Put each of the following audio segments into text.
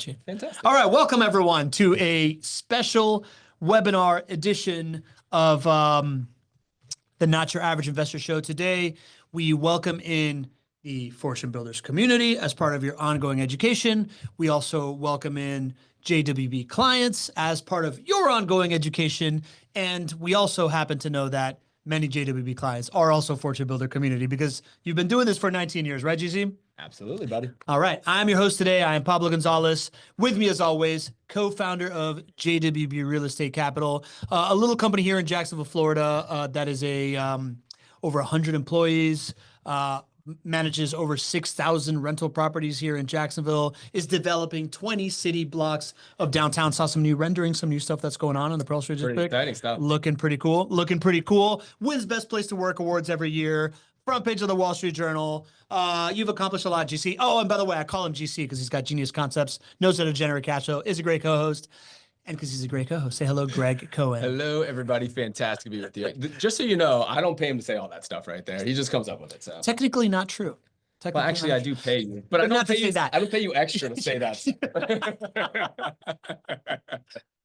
Fantastic. All right, welcome everyone to a special webinar edition of the Not Your Average Investor Show. Today, we welcome in the Fortune Builders community as part of your ongoing education. We also welcome in JWB clients as part of your ongoing education. And we also happen to know that many JWB clients are also Fortune Builder community because you've been doing this for 19 years, right, GC? Absolutely, buddy. All right. I'm your host today. I am Pablo Gonzalez. With me, as always, co-founder of JWB Real Estate Capital, a little company here in Jacksonville, Florida, that is over 100 employees, manages over 6,000 rental properties here in Jacksonville, is developing 20 city blocks of downtown. Saw some new renderings, some new stuff that's going on in the Pearl Street District. Pretty exciting stuff. Looking pretty cool. Looking pretty cool. Wins Best Place to Work awards every year. Front page of the Wall Street Journal. You've accomplished a lot, GC. Oh, and by the way, I call him GC because he's got genius concepts, knows how to generate cash flow, is a great co-host, and because he's a great co-host. Say hello, Gregg Cohen. Hello, everybody. Fantastic to be with you. Just so you know, I don't pay him to say all that stuff right there. He just comes up with it. So Technically not true. Well, actually, I do pay you, but I don't pay you that. I don't pay you extra to say that.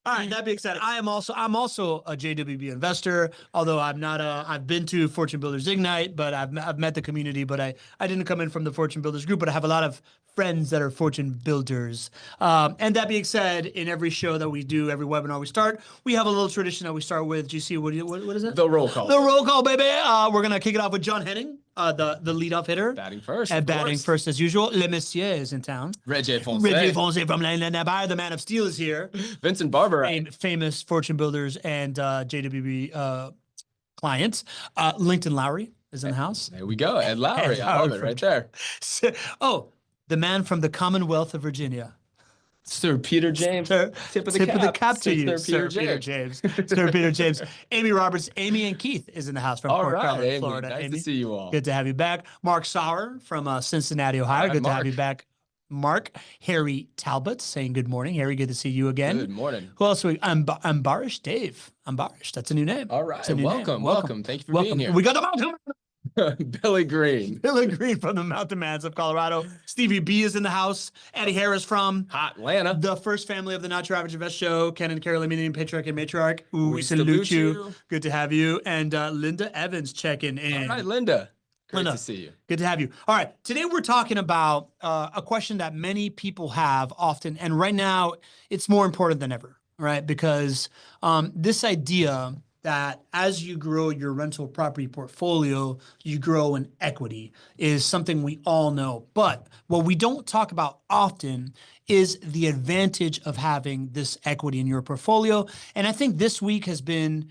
All right, that being said, I'm also a JWB investor, although I'm not I've been to Fortune Builders Ignite, but I've met the community, but I didn't come in from the Fortune Builders group, but I have a lot of friends that are Fortune Builders. And that being said, in every show that we do, every webinar we start, we have a little tradition that we start with. GC, what is it? The roll call. The roll call, baby. We're going to kick it off with John Henning, the leadoff hitter. Batting first. And batting first as usual. Le Monsieur is in town. Reggie Fonse. Reggie Fonse from Land Empire. The Man of Steel is here. Vincent Barber. Famous Fortune Builders and JWB clients. Lincoln Lowry is in the house. There we go. Ed Lowry. I love it right there. Oh, the man from the Commonwealth of Virginia. Sir Peter James. Tip of the cap to you, Sir Peter James. Sir Peter James. Amy Roberts. Amy and Keith is in the house from Port Charlotte, Florida. Nice to see you all. Good to have you back. Mark Sauer from Cincinnati, Ohio. Good to have you back, Mark. Harry Talbot saying good morning. Harry, good to see you again. Good morning. Who else? I'm Barish Dave. I'm Barish. That's a new name. All right. Welcome. Thank you for being here. We got the mountain. Billy Green. Billy Green from the Mountain Mans of Colorado. Stevie B is in the house. Eddie Harris from Atlanta. The first family of the Not Your Average Invest Show. Ken and Carolyn, meaning patriarch and matriarch. Ooh, we salute you. Good to have you. And Linda Evans checking in. All right, Linda. Great to see you. Good to have you. All right. Today we're talking about a question that many people have often. And right now it's more important than ever, right? Because this idea that as you grow your rental property portfolio, you grow in equity is something we all know. But what we don't talk about often is the advantage of having this equity in your portfolio. And I think this week has been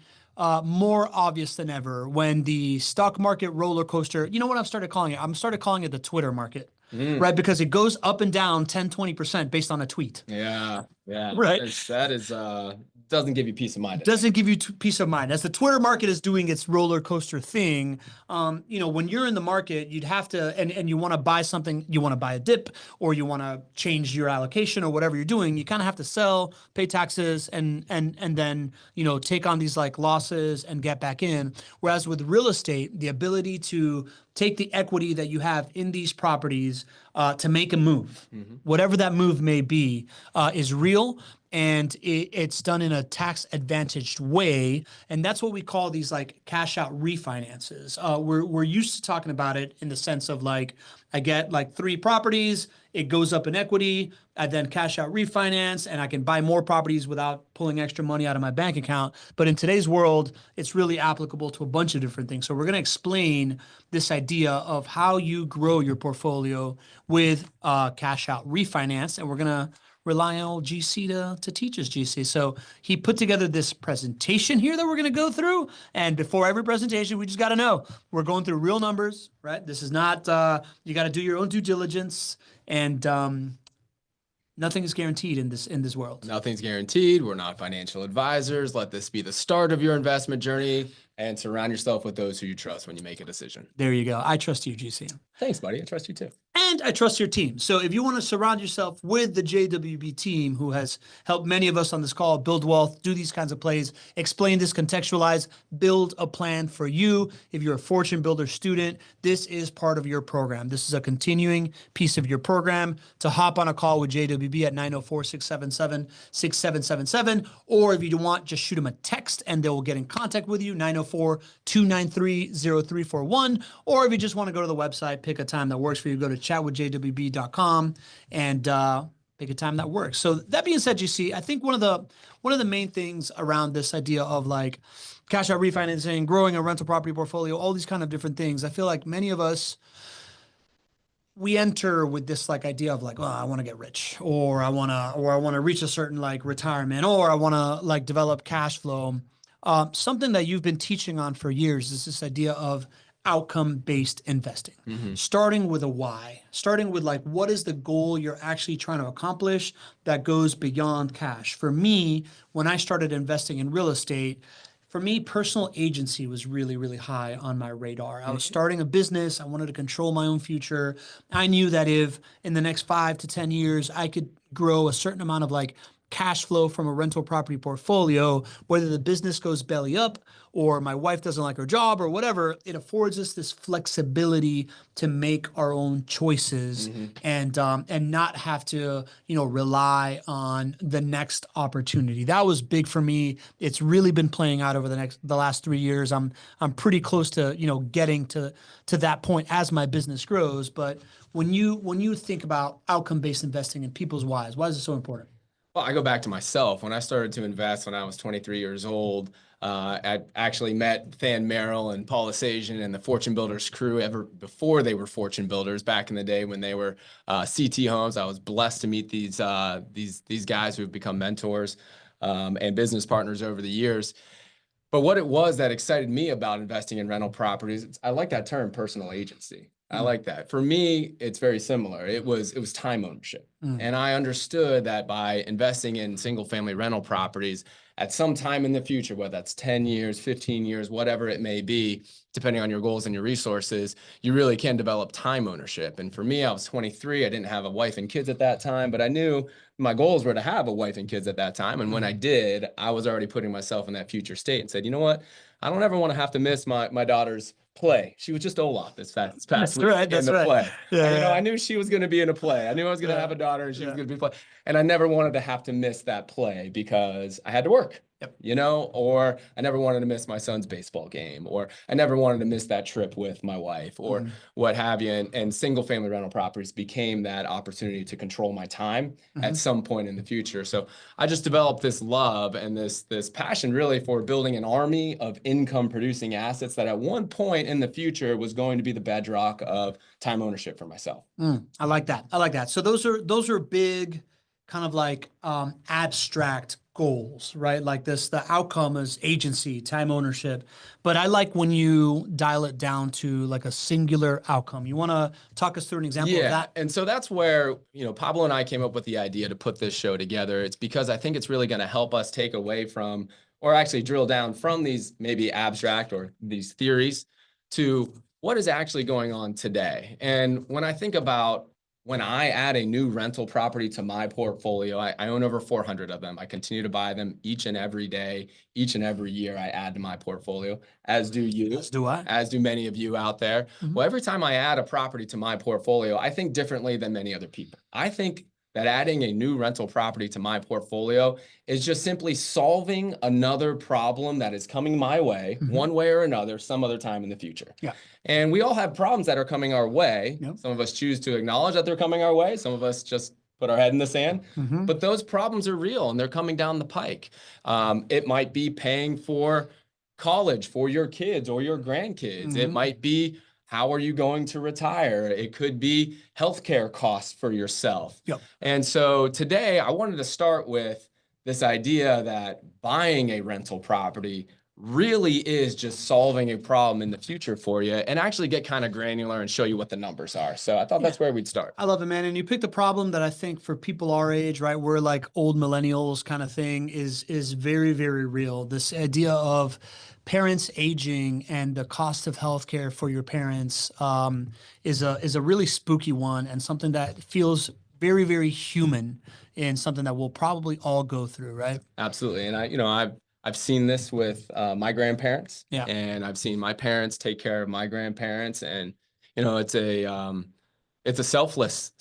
more obvious than ever when the stock market roller coaster, you know what I've started calling it? I've started calling it the Twitter market, right? Because it goes up and down 10, 20% based on a tweet. Yeah. Right. That is, doesn't give you peace of mind. Doesn't give you peace of mind. As the Twitter market is doing its roller coaster thing, when you're in the market, you'd have to, and you want to buy something, you want to buy a dip, or you want to change your allocation or whatever you're doing, you kind of have to sell, pay taxes, and then, take on these like losses and get back in. Whereas with real estate, the ability to take the equity that you have in these properties to make a move, whatever that move may be, is real. And it's done in a tax advantaged way. And that's what we call these like cash out refinances. We're used to talking about it in the sense of like, I get like 3 properties, it goes up in equity, I then cash out refinance, and I can buy more properties without pulling extra money out of my bank account. But in today's world, it's really applicable to a bunch of different things. So we're going to explain this idea of how you grow your portfolio with cash out refinance. And we're going to rely on GC to teach us, GC. So he put together this presentation here that we're going to go through. And before every presentation, we just got to know we're going through real numbers, right? This is not, you got to do your own due diligence, and nothing is guaranteed in this world. Nothing's guaranteed. We're not financial advisors. Let this be the start of your investment journey, and surround yourself with those who you trust when you make a decision. There you go. I trust you, GC. Thanks, buddy. I trust you too. and I trust your team. So if you want to surround yourself with the JWB team, who has helped many of us on this call build wealth, do these kinds of plays, explain this, contextualize, build a plan for you. If you're a Fortune Builder student, this is part of your program. This is a continuing piece of your program. To hop on a call with JWB at 904-677-6777, or if you want, just shoot them a text and they will get in contact with you, 904-293-0341. Or if you just want to go to the website, pick a time that works for you, go to chatwithjwb.com and pick a time that works. So that being said, GC, I think one of the main things around this idea of like cash out refinancing, growing a rental property portfolio, all these kind of different things, I feel like many of us, we enter with this like idea of like, well, I want to get rich, or I want to reach a certain like retirement, or I want to like develop cash flow. Something that you've been teaching on for years is this idea of outcome-based investing, starting with a why, starting with like, what is the goal you're actually trying to accomplish that goes beyond cash? For me, when I started investing in real estate, for me, personal agency was really, really high on my radar. I was starting a business. I wanted to control my own future. I knew that if in the next 5 to 10 years, I could grow a certain amount of like cash flow from a rental property portfolio, whether the business goes belly up or my wife doesn't like her job or whatever, it affords us this flexibility to make our own choices and not have to, rely on the next opportunity. That was big for me. It's really been playing out over the last 3 years. I'm pretty close to, getting to that point as my business grows. But when you think about outcome-based investing in people's why is it so important? Well, I go back to myself. When I started to invest when I was 23 years old, I actually met Than Merrill and Paul Sajan and the Fortune Builders crew ever before they were Fortune Builders back in the day when they were CT Homes. I was blessed to meet these guys who have become mentors and business partners over the years. But what it was that excited me about investing in rental properties, I like that term, personal agency. I like that. For me, it's very similar. It was time ownership. And I understood that by investing in single family rental properties at some time in the future, whether that's 10 years, 15 years, whatever it may be, depending on your goals and your resources, you really can develop time ownership. And for me, I was 23. I didn't have a wife and kids at that time, but I knew my goals were to have a wife and kids at that time. And when I did, I was already putting myself in that future state and said, you know what? I don't ever want to have to miss my daughter's play. She was just Olaf this past week in the play. Yeah, and, I knew she was going to be in a play. I knew I was going to have a daughter and she was going to be play. And I never wanted to have to miss that play because I had to work. Or I never wanted to miss my son's baseball game, or I never wanted to miss that trip with my wife or what have you. And single family rental properties became that opportunity to control my time at some point in the future. So I just developed this love and this passion really for building an army of income producing assets that at one point in the future was going to be the bedrock of time ownership for myself. I like that. So those are big kind of like abstract goals, right? Like the outcome is agency, time ownership. But I like when you dial it down to like a singular outcome. You want to talk us through an example of that? And so that's where, Pablo and I came up with the idea to put this show together. It's because I think it's really going to help us take away from, or actually drill down from these maybe abstract or these theories to what is actually going on today. And when I think about when I add a new rental property to my portfolio, I own over 400 of them. I continue to buy them each and every day, each and every year I add to my portfolio, as do you. As do I. As do many of you out there. Well, every time I add a property to my portfolio, I think differently than many other people. I think that adding a new rental property to my portfolio is just simply solving another problem that is coming my way, one way or another, some other time in the future. And we all have problems that are coming our way. Some of us choose to acknowledge that they're coming our way. Some of us just put our head in the sand. But those problems are real and they're coming down the pike. It might be paying for college for your kids or your grandkids. It might be, how are you going to retire? It could be healthcare costs for yourself. And so today I wanted to start with this idea that buying a rental property really is just solving a problem in the future for you and actually get kind of granular and show you what the numbers are. So I thought that's where we'd start. I love it, man. And you picked a problem that I think for people our age, right? We're like old millennials kind of thing is very, very real. This idea of parents aging and the cost of healthcare for your parents is a really spooky one and something that feels very, very human and something that we'll probably all go through, right? Absolutely. And I've seen this with my grandparents, Yeah. and I've seen my parents take care of my grandparents, and it's a selfless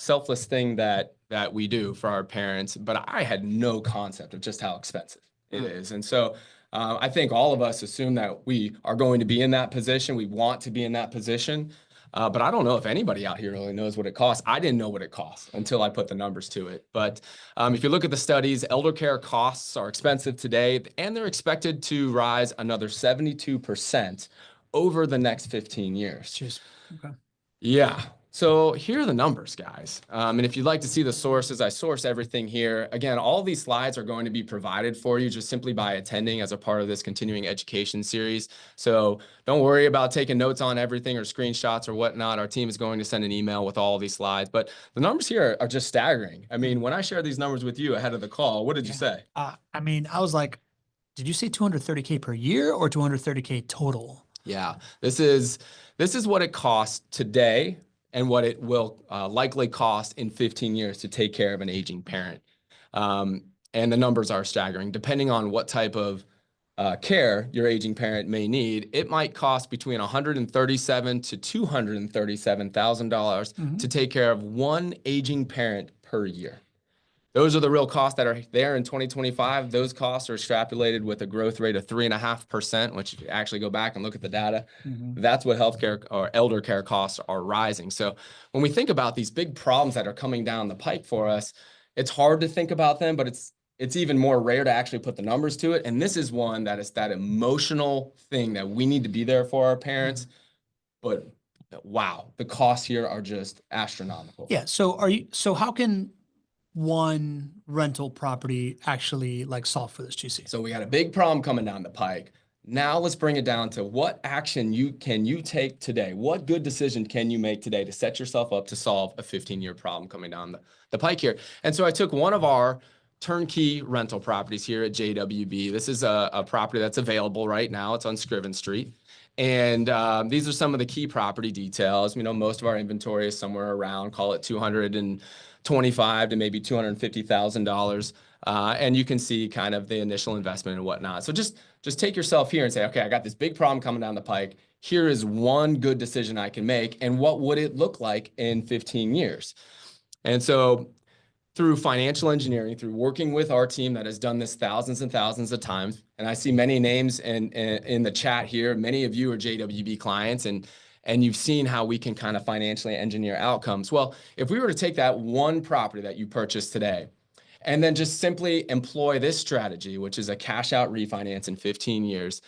thing that we do for our parents. But I had no concept of just how expensive it is, and so I think all of us assume that we are going to be in that position. We want to be in that position. But I don't know if anybody out here really knows what it costs. I didn't know what it costs until I put the numbers to it. But if you look at the studies, elder care costs are expensive today, and they're expected to rise another 72% over the next 15 years. Cheers. Okay. Yeah. So here are the numbers, guys. And if you'd like to see the sources, I source everything here. Again, all these slides are going to be provided for you just simply by attending as a part of this continuing education series. So don't worry about taking notes on everything or screenshots or whatnot. Our team is going to send an email with all these slides. But the numbers here are just staggering. I mean, when I shared these numbers with you ahead of the call, what did you say? I mean, I was like, did you say 230K per year or 230K total? Yeah, this is what it costs today and what it will likely cost in 15 years to take care of an aging parent. And the numbers are staggering. Depending on what type of care your aging parent may need, it might cost between $137,000 to $237,000 to take care of one aging parent per year. Those are the real costs that are there in 2025. Those costs are extrapolated with a growth rate of 3.5%, which if you actually go back and look at the data, that's what healthcare or elder care costs are rising. So when we think about these big problems that are coming down the pipe for us, it's hard to think about them, but it's even more rare to actually put the numbers to it. And this is one that is that emotional thing that we need to be there for our parents. But wow, the costs here are just astronomical. Yeah. So how can one rental property actually like solve for this, GC? So we got a big problem coming down the pike. Now let's bring it down to what action can you take today? What good decision can you make today to set yourself up to solve a 15-year problem coming down the pike here? And so I took one of our turnkey rental properties here at JWB. This is a property that's available right now. It's on Scriven Street. And these are some of the key property details. You know, most of our inventory is somewhere around, call it $225,000 to maybe $250,000. And you can see kind of the initial investment and whatnot. So just take yourself here and say, okay, I got this big problem coming down the pike. Here is one good decision I can make. And what would it look like in 15 years? And so through financial engineering, through working with our team that has done this thousands and thousands of times, and I see many names in the chat here. Many of you are JWB clients, and you've seen how we can kind of financially engineer outcomes. Well, if we were to take that one property that you purchased today, and then just simply employ this strategy, which is a cash out refinance in 15 years,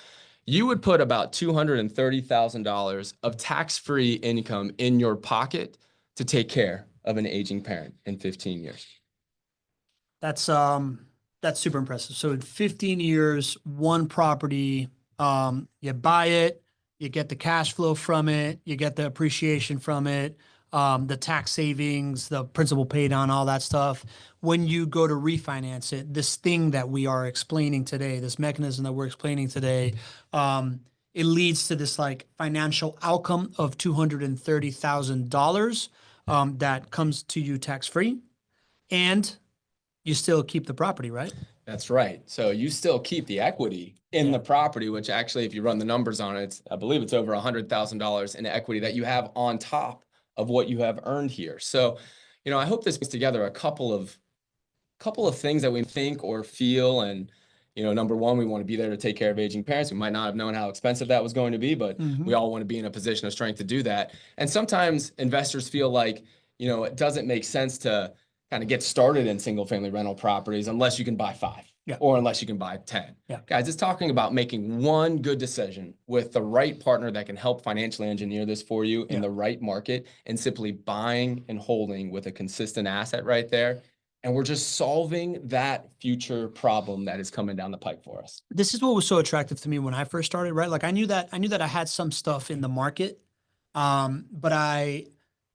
you would put about $230,000 of tax-free income in your pocket to take care of an aging parent in 15 years. That's super impressive. So in 15 years, one property, you buy it, you get the cash flow from it, you get the appreciation from it, the tax savings, the principal paid on, all that stuff. When you go to refinance it, this thing that we are explaining today, this mechanism that we're explaining today, it leads to this like financial outcome of $230,000 that comes to you tax-free, and you still keep the property, right? That's right. So you still keep the equity in the property, which actually, if you run the numbers on it, I believe it's over $100,000 in equity that you have on top of what you have earned here. So, you know, I hope this puts together a couple of things that we think or feel. And, you know, number one, we want to be there to take care of aging parents. We might not have known how expensive that was going to be, but we all want to be in a position of strength to do that. And sometimes investors feel like, you know, it doesn't make sense to kind of get started in single family rental properties unless you can buy 5 or unless you can buy 10. Guys, it's talking about making one good decision with the right partner that can help financially engineer this for you in the right market, and simply buying and holding with a consistent asset right there. And we're just solving that future problem that is coming down the pike for us. This is what was so attractive to me when I first started, right? Like I knew that I had some stuff in the market. But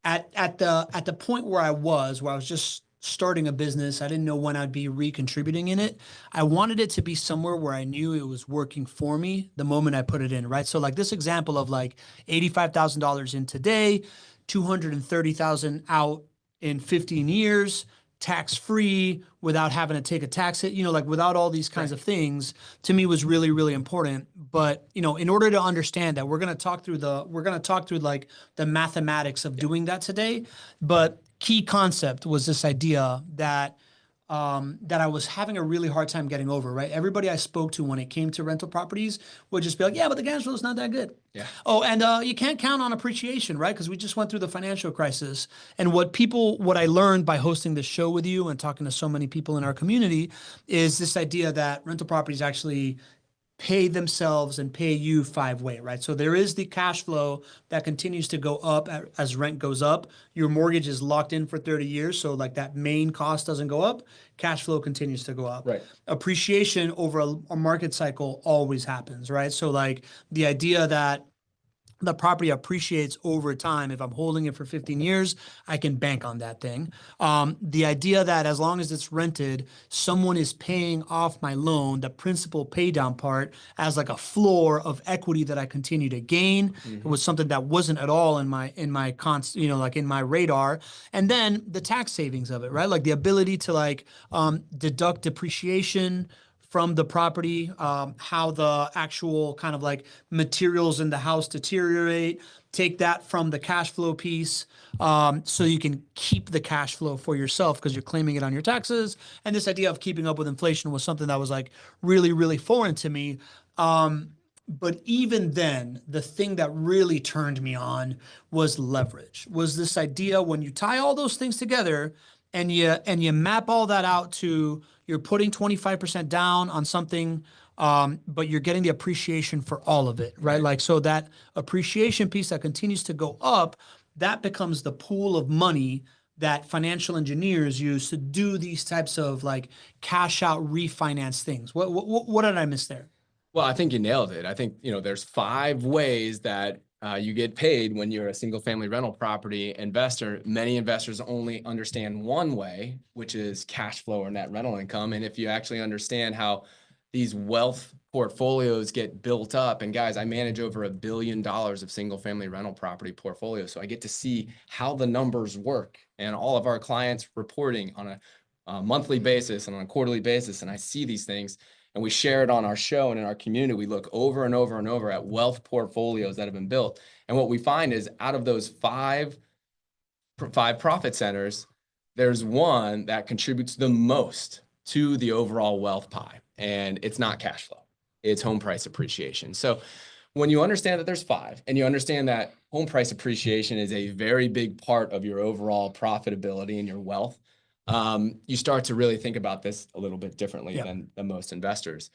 at the point where I was just starting a business, I didn't know when I'd be recontributing in it. I wanted it to be somewhere where I knew it was working for me the moment I put it in, right? So like this example of like $85,000 in today, 230,000 out in 15 years, tax free without having to take a tax hit, like without all these kinds of things, to me was really, really important. But, in order to understand that, we're going to talk through like the mathematics of doing that today. But key concept was this idea that I was having a really hard time getting over, right? Everybody I spoke to when it came to rental properties would just be like, yeah, but the cash flow is not that good. Yeah. Oh, and you can't count on appreciation, right? Because we just went through the financial crisis. And what I learned by hosting this show with you and talking to so many people in our community is this idea that rental properties actually pay themselves and pay you 5-way, right? So there is the cash flow that continues to go up as rent goes up. Your mortgage is locked in for 30 years. So like that main cost doesn't go up. Cash flow continues to go up. Right. Appreciation over a market cycle always happens, right? So like the idea that the property appreciates over time. If I'm holding it for 15 years, I can bank on that thing. The idea that as long as it's rented, someone is paying off my loan, the principal pay down part, as like a floor of equity that I continue to gain. It was something that wasn't at all in my like in my radar. And then the tax savings of it, right? Like the ability to like deduct depreciation from the property, how the actual kind of like materials in the house deteriorate, take that from the cash flow piece, so you can keep the cash flow for yourself because you're claiming it on your taxes. And this idea of keeping up with inflation was something that was like really, really foreign to me. But even then, the thing that really turned me on was leverage, was this idea when you tie all those things together and you map all that out to you're putting 25% down on something, but you're getting the appreciation for all of it, right? Like, so that appreciation piece that continues to go up, that becomes the pool of money that financial engineers use to do these types of like cash out refinance things. What did I miss there? Well, I think you nailed it. I think, there's 5 ways that you get paid when you're a single family rental property investor. Many investors only understand one way, which is cash flow or net rental income. And if you actually understand how these wealth portfolios get built up, and guys, I manage over $1 billion of single family rental property portfolios. So I get to see how the numbers work and all of our clients reporting on a monthly basis and on a quarterly basis. And I see these things. And we share it on our show and in our community. We look over and over and over at wealth portfolios that have been built. And what we find is out of those five profit centers, there's one that contributes the most to the overall wealth pie. And it's not cash flow, it's home price appreciation. So when you understand that there's 5 and you understand that home price appreciation is a very big part of your overall profitability and your wealth, you start to really think about this a little bit differently than most investors.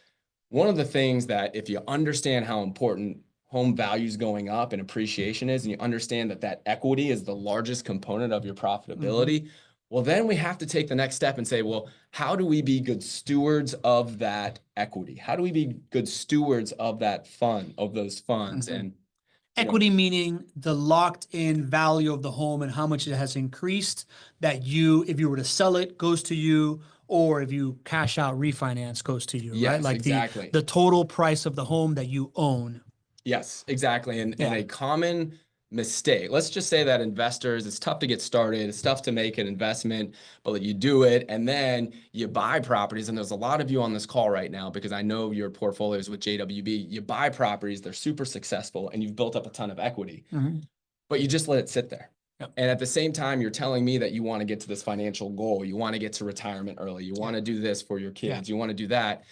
One of the things that if you understand how important home values going up and appreciation is, and you understand that that equity is the largest component of your profitability, well, then we have to take the next step and say, well, how do we be good stewards of that equity? How do we be good stewards of that fund, of those funds? And equity meaning the locked in value of the home and how much it has increased that if you were to sell it, goes to you, or if you cash out refinance, goes to you, right? Like exactly. the total price of the home that you own. Yes, exactly. And a common mistake, let's just say that investors, it's tough to get started, it's tough to make an investment, but you do it and then you buy properties. And there's a lot of you on this call right now, because I know your portfolios with JWB, you buy properties, they're super successful and you've built up a ton of equity, but you just let it sit there. And at the same time, you're telling me that you want to get to this financial goal, you want to get to retirement early, you want to do this for your kids, you want to do that.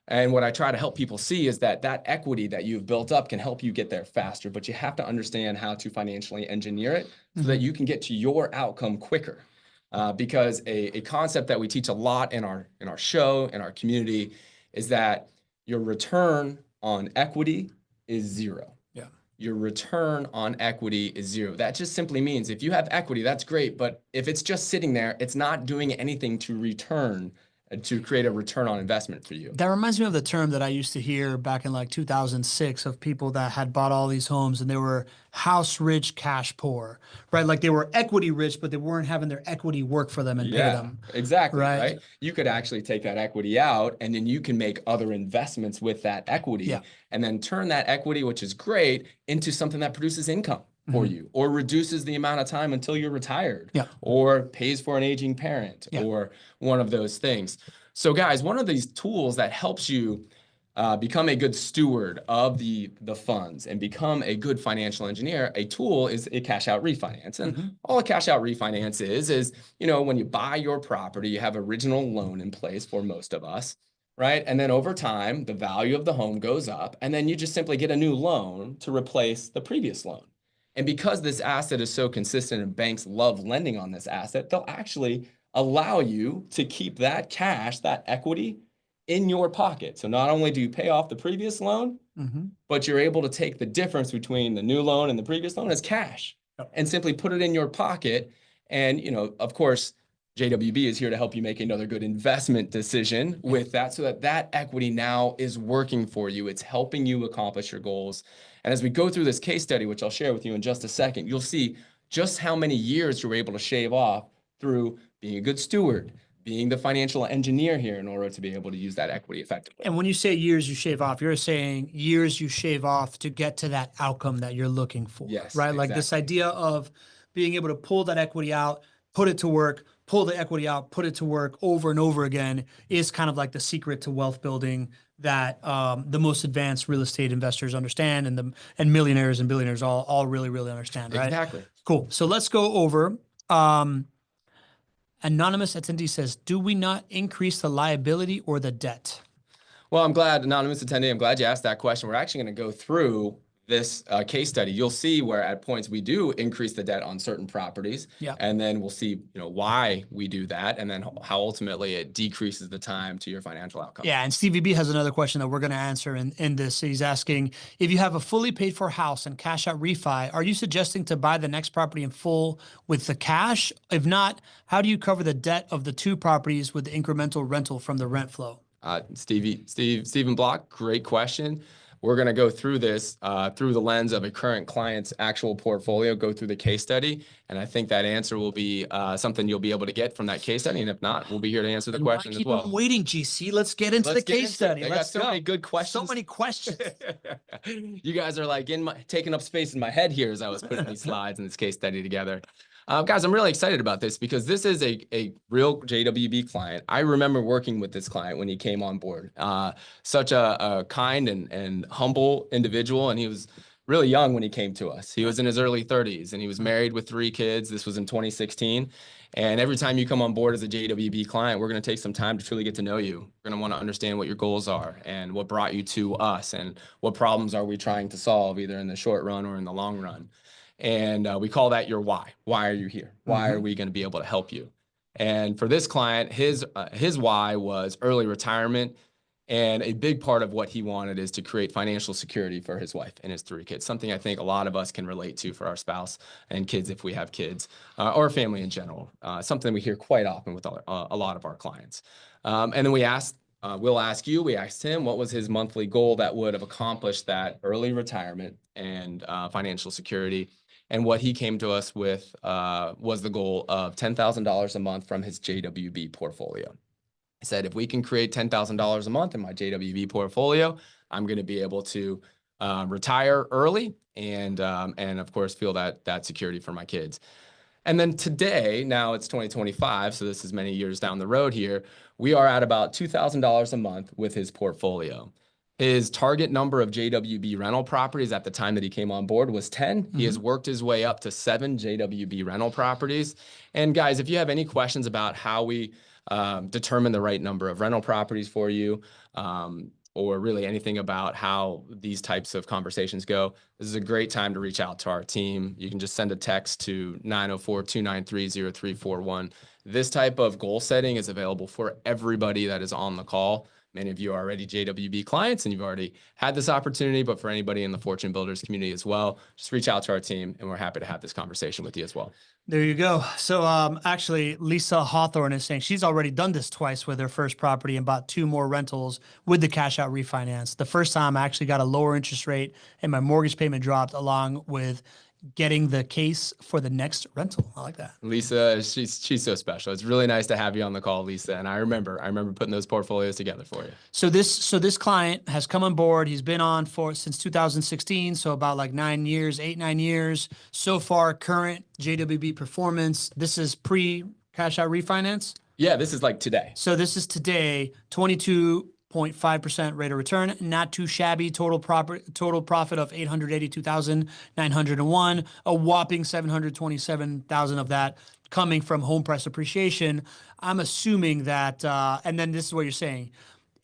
And what I try to help people see is that that equity that you've built up can help you get there faster, but you have to understand how to financially engineer it so that you can get to your outcome quicker. Because a concept that we teach a lot in our show, in our community, is that your return on equity is 0. your return on equity is zero. That just simply means if you have equity, that's great. But if it's just sitting there, it's not doing anything to return, to create a return on investment for you. That reminds me of the term that I used to hear back in like 2006 of people that had bought all these homes and they were house rich, cash poor, right? Like they were equity rich, but they weren't having their equity work for them and pay Yeah, them, exactly, right? right? You could actually take that equity out and then you can make other investments with that Yeah. equity and then turn that equity, which is great, into something that produces income for you or reduces the amount of time until you're retired Yeah. or pays for an aging parent Yeah. or one of those things. So guys, one of these tools that helps you become a good steward of the funds and become a good financial engineer, a tool is a cash out refinance. And all a cash out refinance is, you know, when you buy your property, you have original loan in place for most of us, right? And then over time, the value of the home goes up, and then you just simply get a new loan to replace the previous loan. And because this asset is so consistent and banks love lending on this asset, they'll actually allow you to keep that cash, that equity in your pocket. So not only do you pay off the previous loan, but you're able to take the difference between the new loan and the previous loan as cash and simply put it in your pocket. And, you know, of course, JWB is here to help you make another good investment decision with that so that that equity now is working for you. It's helping you accomplish your goals. And as we go through this case study, which I'll share with you in just a second, you'll see just how many years you're able to shave off through being a good steward, being the financial engineer here in order to be able to use that equity effectively. And when you say years you shave off, you're saying years you shave off to get to that outcome that you're looking for, Yes, right? Like this exactly. idea of being able to pull that equity out, put it to work, pull the equity out, put it to work over and over again is kind of like the secret to wealth building that the most advanced real estate investors understand and millionaires and billionaires all really, really understand, right? Exactly. Cool. So let's go over. Anonymous attendee says, do we not increase the liability or the debt? Well, I'm glad, anonymous attendee, I'm glad you asked that question. We're actually going to go through this case study. You'll see where at points we do increase the debt on certain properties. Yeah. And then we'll see, you know, why we do that and then how ultimately it decreases the time to your financial outcome. Yeah. And Stevie B has another question that we're going to answer in this. He's asking, if you have a fully paid for house and cash out refi, are you suggesting to buy the next property in full with the cash? If not, how do you cover the debt of the two properties with the incremental rental from the rent flow? Stephen Block, great question. We're going to go through this through the lens of a current client's actual portfolio, go through the case study. And I think that answer will be something you'll be able to get from that case study. And if not, we'll be here to answer the question as well. Keep waiting, GC. Let's get into the case study. Let's go. So many good questions. So many questions. You guys are like taking up space in my head here as I was putting these slides and this case study together. Guys, I'm really excited about this because this is a real JWB client. I remember working with this client when he came on board. Such a kind and humble individual, and he was really young when he came to us. He was in his early 30s, and he was married with 3 kids. This was in 2016. And every time you come on board as a JWB client, we're going to take some time to truly get to know you. We're going to want to understand what your goals are and what brought you to us and what problems are we trying to solve, either in the short run or in the long run. And we call that your why. Why are you here? Why are we going to be able to help you? And for this client, his why was early retirement. And a big part of what he wanted is to create financial security for his wife and his 3 kids, something I think a lot of us can relate to for our spouse and kids if we have kids, or family in general, something we hear quite often with a lot of our clients. And then we asked him what was his monthly goal that would have accomplished that early retirement and financial security. And what he came to us with was the goal of $10,000 a month from his JWB portfolio. He said, if we can create $10,000 a month in my JWB portfolio, I'm going to be able to retire early and of course, feel that security for my kids. And then today, now it's 2025, so this is many years down the road here, we are at about $2,000 a month with his portfolio. His target number of JWB rental properties at the time that he came on board was 10. He has worked his way up to 7 JWB rental properties. And guys, if you have any questions about how we determine the right number of rental properties for you, or really anything about how these types of conversations go, this is a great time to reach out to our team. You can just send a text to 904-293-0341. This type of goal setting is available for everybody that is on the call. Many of you are already JWB clients and you've already had this opportunity, but for anybody in the Fortune Builders community as well, just reach out to our team and we're happy to have this conversation with you as well. There you go. So actually, Lisa Hawthorne is saying she's already done this twice with her first property and bought 2 more rentals with the cash out refinance. The first time I actually got a lower interest rate and my mortgage payment dropped along with getting the case for the next rental. I like that. Lisa, she's so special. It's really nice to have you on the call, Lisa. And I remember putting those portfolios together for you. So this client has come on board. He's been on since 2016. So about like 9 years, 9 years so far. Current JWB performance. This is pre cash out refinance. Yeah, this is like today. So this is today, 22.5% rate of return, not too shabby. Total profit of $882,901, a whopping $727,000 of that coming from home price appreciation. I'm assuming that, and then this is what you're saying,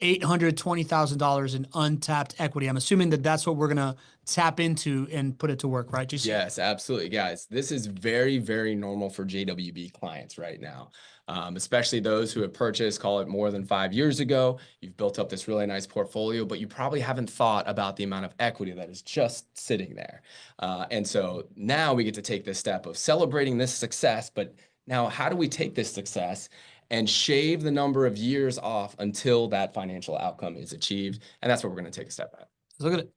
$820,000 in untapped equity. I'm assuming that that's what we're gonna tap into and put it to work, right, JC? Yes, absolutely, guys. This is very, very normal for JWB clients right now, especially those who have purchased, call it more than 5 years ago. You've built up this really nice portfolio, but you probably haven't thought about the amount of equity that is just sitting there. And so now we get to take this step of celebrating this success, but now how do we take this success and shave the number of years off until that financial outcome is achieved? And that's what we're going to take a step at. Look at it.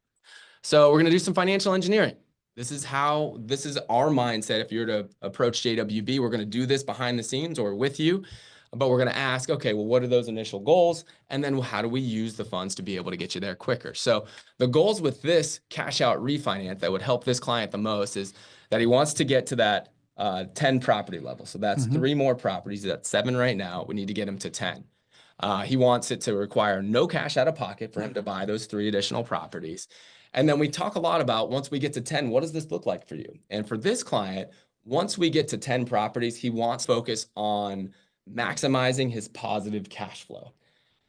So we're going to do some financial engineering. This is our mindset. If you're to approach JWB, we're going to do this behind the scenes or with you, but we're going to ask, okay, well, what are those initial goals? And then how do we use the funds to be able to get you there quicker? So the goals with this cash out refinance that would help this client the most is that he wants to get to that 10 property level. So that's 3 more properties. That's 7 right now. We need to get him to 10. He wants it to require no cash out of pocket for him to buy those 3 additional properties. And then we talk a lot about, once we get to 10, what does this look like for you? And for this client, once we get to 10 properties, he wants focus on maximizing his positive cash flow.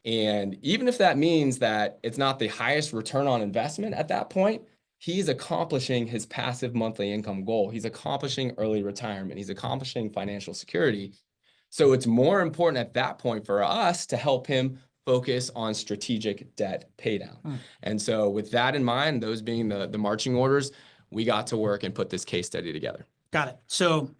And even if that means that it's not the highest return on investment at that point, he's accomplishing his passive monthly income goal. He's accomplishing early retirement. He's accomplishing financial security. So it's more important at that point for us to help him focus on strategic debt paydown. And so with that in mind, those being the marching orders, we got to work and put this case study together. Got it. So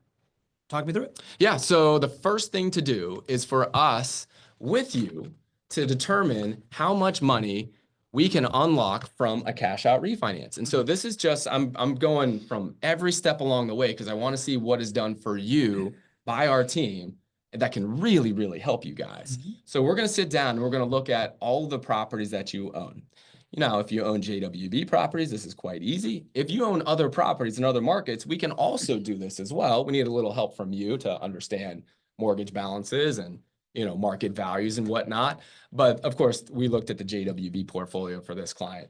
talk me through it. Yeah. So the first thing to do is for us with you to determine how much money we can unlock from a cash out refinance. And so this is just, I'm going from every step along the way because I want to see what is done for you by our team that can really, really help you guys. So we're going to sit down and we're going to look at all of the properties that you own. You know, if you own JWB properties, this is quite easy. If you own other properties in other markets, we can also do this as well. We need a little help from you to understand mortgage balances and, you know, market values and whatnot. But of course, we looked at the JWB portfolio for this client.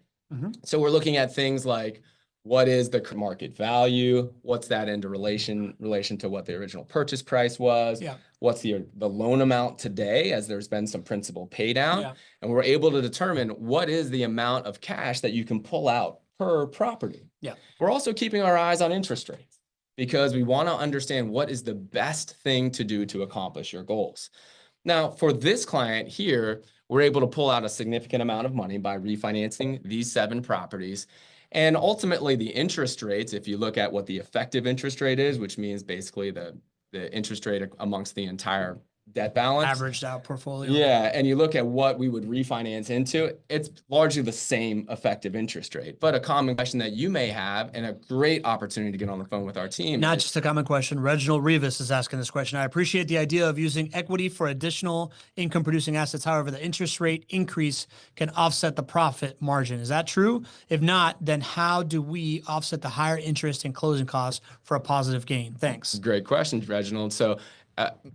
So we're looking at things like, what is the market value? What's that into relation to what the original purchase price was? Yeah. What's the loan amount today, as there's been some principal pay down? Yeah. And we're able to determine what is the amount of cash that you can pull out per property. Yeah. We're also keeping our eyes on interest rates because we want to understand what is the best thing to do to accomplish your goals. Now, for this client here, we're able to pull out a significant amount of money by refinancing these 7 properties. And ultimately, the interest rates, if you look at what the effective interest rate is, which means basically the interest rate amongst the entire debt balance. Averaged out portfolio. Yeah, and you look at what we would refinance into, it's largely the same effective interest rate. But a common question that you may have, and a great opportunity to get on the phone with our team. Not just a common question. Reginald Rivas is asking this question. I appreciate the idea of using equity for additional income producing assets. However, the interest rate increase can offset the profit margin. Is that true? If not, then how do we offset the higher interest and closing costs for a positive gain? Thanks. Great question, Reginald. So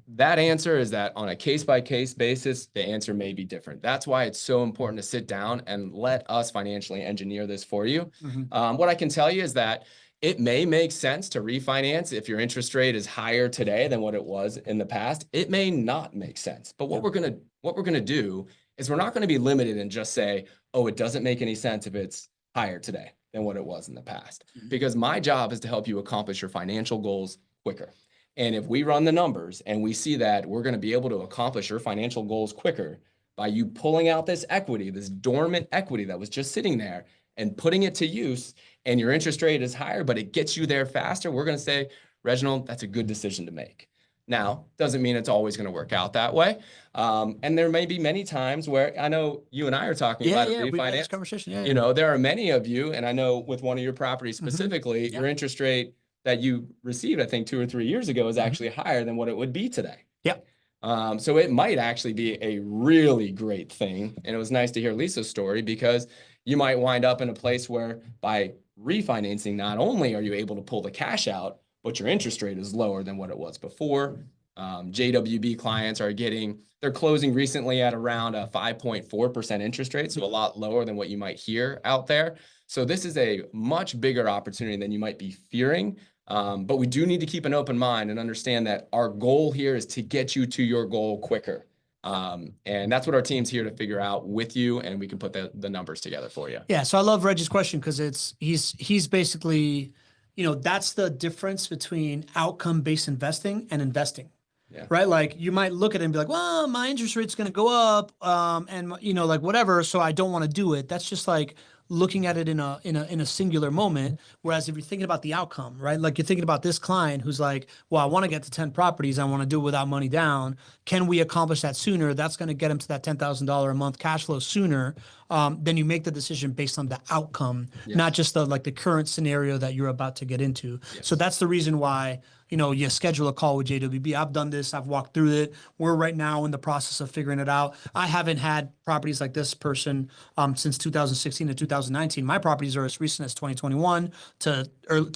that answer is that on a case-by-case basis, the answer may be different. That's why it's so important to sit down and let us financially engineer this for you. What I can tell you is that it may make sense to refinance if your interest rate is higher today than what it was in the past. It may not make sense. But what we're gonna do is we're not going to be limited and just say, oh, it doesn't make any sense if it's higher today than what it was in the past. Because my job is to help you accomplish your financial goals quicker. And if we run the numbers and we see that we're going to be able to accomplish your financial goals quicker by you pulling out this equity, this dormant equity that was just sitting there and putting it to use, and your interest rate is higher, but it gets you there faster, we're going to say, Reginald, that's a good decision to make. Now, doesn't mean it's always going to work out that way. And there may be many times where I know you and I are talking about a we've had this refinance. conversation. You know, there are many of you, and I know with one of your properties specifically, your interest rate that you received, I think 2 or 3 years ago, is actually higher than what it would be today. Yep. So it might actually be a really great thing. And it was nice to hear Lisa's story, because you might wind up in a place where by refinancing, not only are you able to pull the cash out, but your interest rate is lower than what it was before. JWB clients are they're closing recently at around a 5.4% interest rate, so a lot lower than what you might hear out there. So this is a much bigger opportunity than you might be fearing. But we do need to keep an open mind and understand that our goal here is to get you to your goal quicker. And that's what our team's here to figure out with you, and we can put the numbers together for you. Yeah. So I love Reggie's question, because he's basically, that's the difference between outcome-based investing and investing. Yeah. Right. Like you might look at it and be like, well, my interest rate's going to go up, and like whatever, so I don't want to do it. That's just like looking at it in a singular moment. Whereas if you're thinking about the outcome, right? Like you're thinking about this client who's like, well, I want to get to 10 properties. I want to do it without money down. Can we accomplish that sooner? That's going to get him to that $10,000 a month cash flow sooner. Then you make the decision based on the outcome, not just the current scenario that you're about to get into. Yes. So that's the reason why, you schedule a call with JWB. I've done this. I've walked through it. We're right now in the process of figuring it out. I haven't had properties like this person since 2016 to 2019. My properties are as recent as 2021 to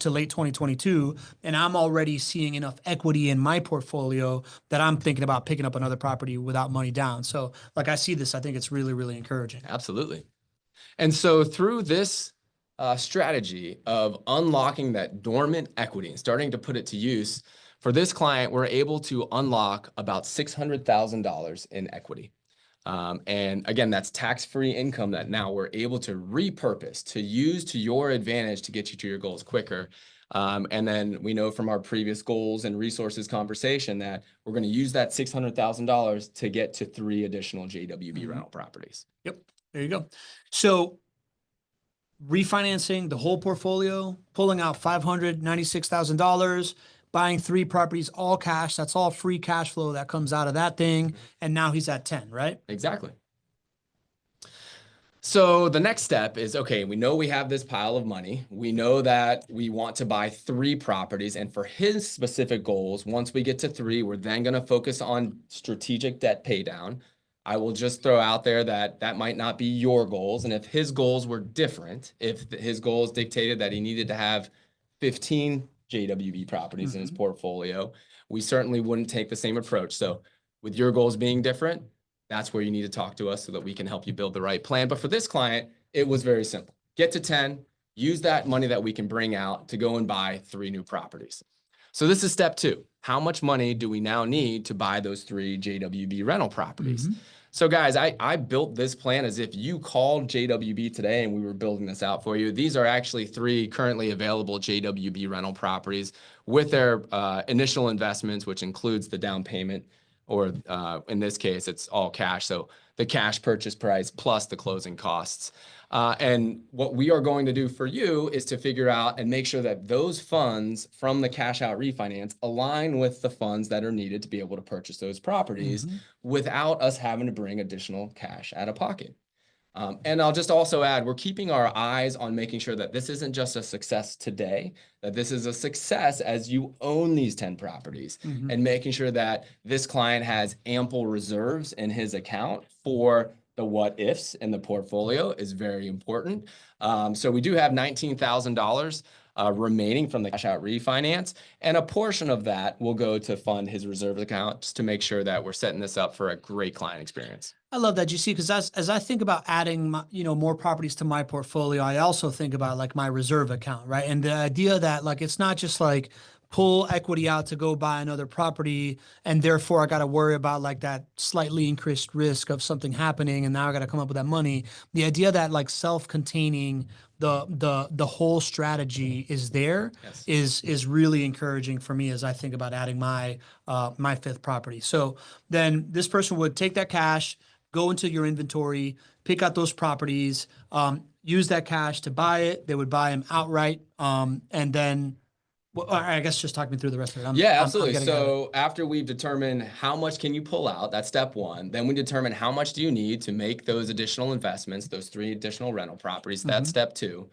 late 2022, and I'm already seeing enough equity in my portfolio that I'm thinking about picking up another property without money down. So, like, I see this. I think it's really, really encouraging. Absolutely. And so through this strategy of unlocking that dormant equity and starting to put it to use, for this client, we're able to unlock about $600,000 in equity. And again, that's tax-free income that now we're able to repurpose, to use to your advantage to get you to your goals quicker. And then we know from our previous goals and resources conversation that we're going to use that $600,000 to get to 3 additional JWB rental properties. Yep. There you go. So refinancing the whole portfolio, pulling out $596,000, buying 3 properties, all cash. That's all free cash flow that comes out of that thing. And now he's at 10, right? Exactly. So the next step is, okay, we know we have this pile of money. We know that we want to buy 3 properties. And for his specific goals, once we get to 3, we're then going to focus on strategic debt pay down. I will just throw out there that that might not be your goals. And if his goals were different, if his goals dictated that he needed to have 15 JWB properties in his portfolio, we certainly wouldn't take the same approach. So with your goals being different, that's where you need to talk to us so that we can help you build the right plan. But for this client, it was very simple. Get to 10, use that money that we can bring out to go and buy 3 new properties. So this is step 2. How much money do we now need to buy those 3 JWB rental properties? So guys, I built this plan as if you called JWB today and we were building this out for you. These are actually 3 currently available JWB rental properties with their initial investments, which includes the down payment, or in this case, it's all cash. So the cash purchase price plus the closing costs. And what we are going to do for you is to figure out and make sure that those funds from the cash out refinance align with the funds that are needed to be able to purchase those properties without us having to bring additional cash out of pocket. And I'll just also add, we're keeping our eyes on making sure that this isn't just a success today, that this is a success as you own these 10 properties, and making sure that this client has ample reserves in his account for the what ifs in the portfolio is very important. So we do have $19,000 remaining from the cash out refinance, and a portion of that will go to fund his reserve account just to make sure that we're setting this up for a great client experience. I love that, GC, because as I think about adding more properties to my portfolio, I also think about like my reserve account, right? And the idea that like it's not just like pull equity out to go buy another property, and therefore I got to worry about like that slightly increased risk of something happening, and now I got to come up with that money. The idea that like self-containing the whole strategy is there is really encouraging for me as I think about adding my my 5th property. So then this person would take that cash, go into your inventory, pick out those properties, use that cash to buy it. They would buy them outright. And then, well, I guess just talk me through the rest of it. Yeah, I'm absolutely. getting at it. So after we've determined how much can you pull out, that's step one. Then we determine how much do you need to make those additional investments, those 3 additional rental properties. That's step two.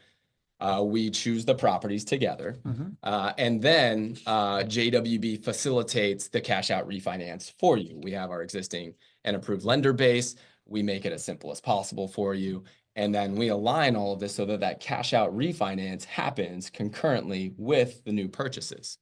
We choose the properties together. And then JWB facilitates the cash out refinance for you. We have our existing and approved lender base. We make it as simple as possible for you. And then we align all of this so that that cash out refinance happens concurrently with the new purchases.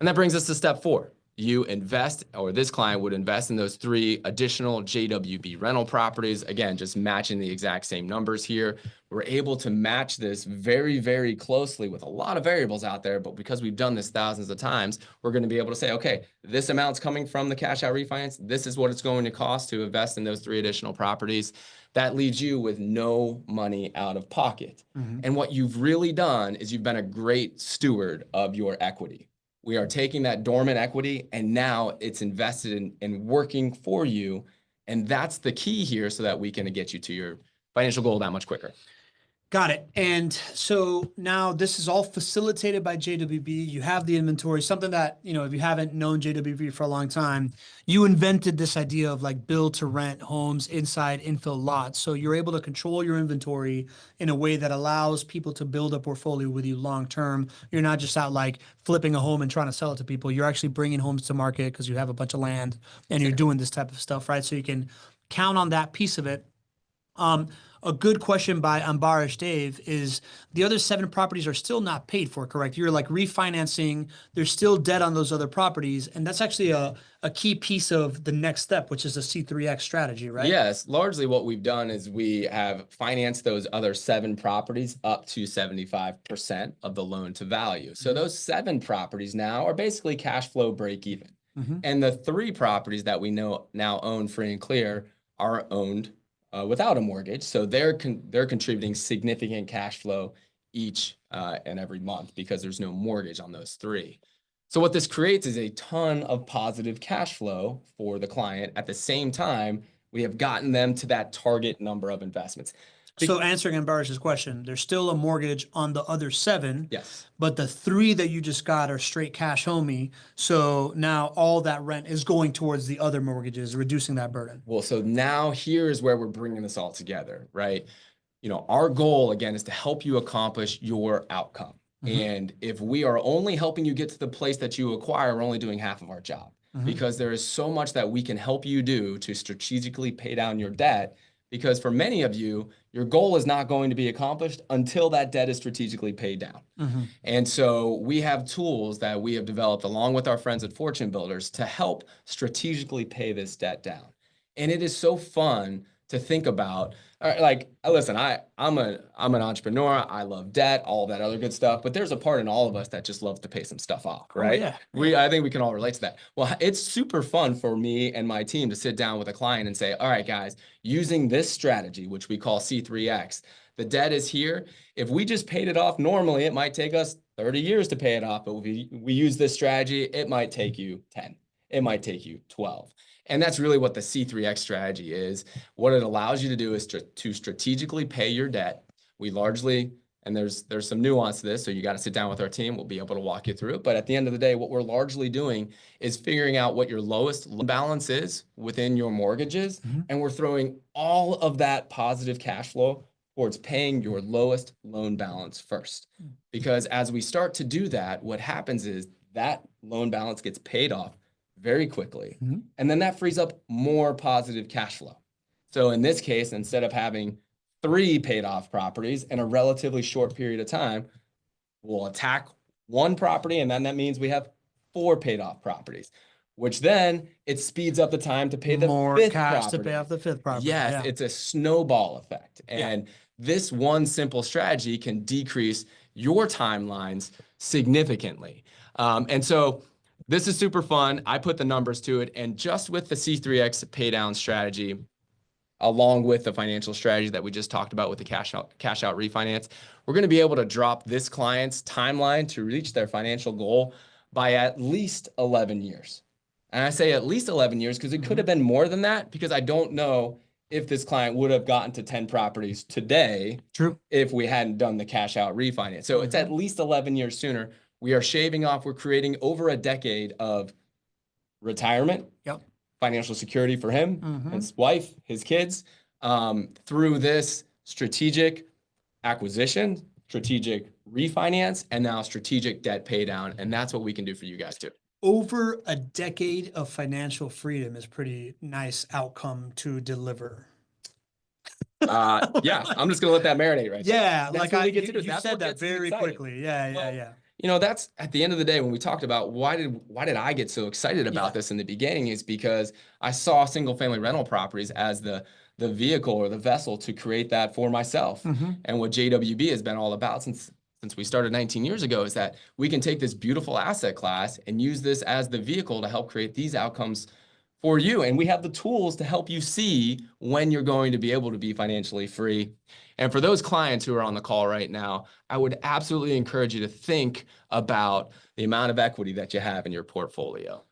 And that brings us to step 4. You invest, or this client would invest in those 3 additional JWB rental properties. Again, just matching the exact same numbers here. We're able to match this very, very closely with a lot of variables out there, but because we've done this thousands of times, we're going to be able to say, okay, this amount's coming from the cash out refinance. This is what it's going to cost to invest in those 3 additional properties. That leaves you with no money out of pocket. And what you've really done is you've been a great steward of your equity. We are taking that dormant equity and now it's invested in working for you. And that's the key here so that we can get you to your financial goal that much quicker. Got it. And so now this is all facilitated by JWB. You have the inventory, something that, you know, if you haven't known JWB for a long time, you invented this idea of like build to rent homes inside infill lots. So you're able to control your inventory in a way that allows people to build a portfolio with you long term. You're not just out like flipping a home and trying to sell it to people. You're actually bringing homes to market because you have a bunch of land and you're doing this type of stuff, right? So you can count on that piece of it. A good question by Ambarish Dave is the other 7 properties are still not paid for, correct? You're like refinancing, there's still debt on those other properties. And that's actually a key piece of the next step, which is a C3X strategy, right? Yes, largely what we've done is we have financed those other 7 properties up to 75% of the loan to value. So those 7 properties now are basically cash flow break even. And the 3 properties that we now own free and clear are owned without a mortgage. So they're contributing significant cash flow each and every month because there's no mortgage on those 3. So what this creates is a ton of positive cash flow for the client. At the same time, we have gotten them to that target number of investments. So answering Ambarish's question, there's still a mortgage on the other 7. Yes. But the 3 that you just got are straight cash homey. So now all that rent is going towards the other mortgages, reducing that burden. Well, so now here's where we're bringing this all together, right? You know, our goal again is to help you accomplish your outcome. And if we are only helping you get to the place that you acquire, we're only doing half of our job because there is so much that we can help you do to strategically pay down your debt. Because for many of you, your goal is not going to be accomplished until that debt is strategically paid down. And so we have tools that we have developed along with our friends at Fortune Builders to help strategically pay this debt down. And it is so fun to think about. Like, listen, I'm an entrepreneur. I love debt, all that other good stuff. But there's a part in all of us that just loves to pay some stuff off, right? Oh, yeah. I think we can all relate to that. Well, it's super fun for me and my team to sit down with a client and say, all right, guys, using this strategy, which we call C3X, the debt is here. If we just paid it off normally, it might take us 30 years to pay it off. But if we use this strategy, it might take you 10. It might take you 12. And that's really what the C3X strategy is. What it allows you to do is to strategically pay your debt. We largely, and there's some nuance to this, so you got to sit down with our team. We'll be able to walk you through it. But at the end of the day, what we're largely doing is figuring out what your lowest balance is within your mortgages. And we're throwing all of that positive cash flow towards paying your lowest loan balance first. Because as we start to do that, what happens is that loan balance gets paid off very quickly. And then that frees up more positive cash flow. So in this case, instead of having 3 paid off properties in a relatively short period of time, we'll attack 1 property. And then that means we have 4 paid off properties, which then it speeds up the time to pay the more 5th cash property. to pay off the 5th property. Yes, it's a snowball effect. And this one simple strategy can decrease your timelines significantly. And so this is super fun. I put the numbers to it. And just with the C3X pay down strategy, along with the financial strategy that we just talked about with the cash out refinance, we're going to be able to drop this client's timeline to reach their financial goal by at least 11 years. And I say at least 11 years because it could have been more than that, because I don't know if this client would have gotten to 10 properties today. True. If we hadn't done the cash out refinance. So it's at least 11 years sooner. We are shaving off, we're creating over a decade of retirement, financial security for him, his wife, his kids, through this strategic acquisition, strategic refinance, and now strategic debt pay down. And that's what we can do for you guys too. Over a decade of financial freedom is pretty nice outcome to deliver. Yeah, I'm just gonna let that marinate right there. Like you said that very quickly. Yeah. You know, that's at the end of the day, when we talked about why did I get so excited about this in the beginning, is because I saw single family rental properties as the vehicle or the vessel to create that for myself. And what JWB has been all about since we started 19 years ago is that we can take this beautiful asset class and use this as the vehicle to help create these outcomes for you. And we have the tools to help you see when you're going to be able to be financially free. And for those clients who are on the call right now, I would absolutely encourage you to think about the amount of equity that you have in your portfolio.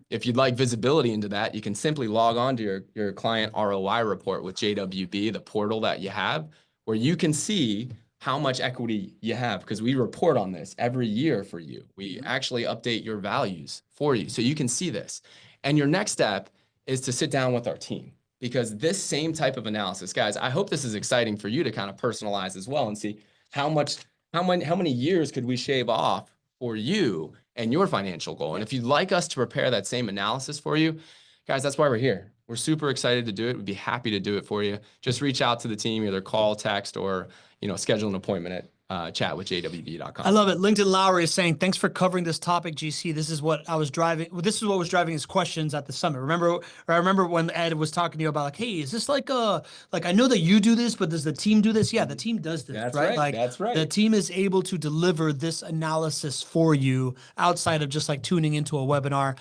If you'd like visibility into that, you can simply log on to your client ROI report with JWB, the portal that you have, where you can see how much equity you have, because we report on this every year for you. We actually update your values for you so you can see this. And your next step is to sit down with our team, because this same type of analysis, guys, I hope this is exciting for you to kind of personalize as well and see how many years could we shave off for you and your financial goal. And if you'd like us to prepare that same analysis for you, guys, that's why we're here. We're super excited to do it. We'd be happy to do it for you. Just reach out to the team, either call, text, or schedule an appointment at chatwithjwb.com. I love it. LinkedIn Lowry is saying, thanks for covering this topic, GC. This is what was driving his questions at the summit. I remember when Ed was talking to you about, like, hey, is this like I know that you do this, but does the team do this? Yeah, the team does this, That's right? Like, that's right. The team is able to deliver this analysis for you outside of just like tuning into a webinar.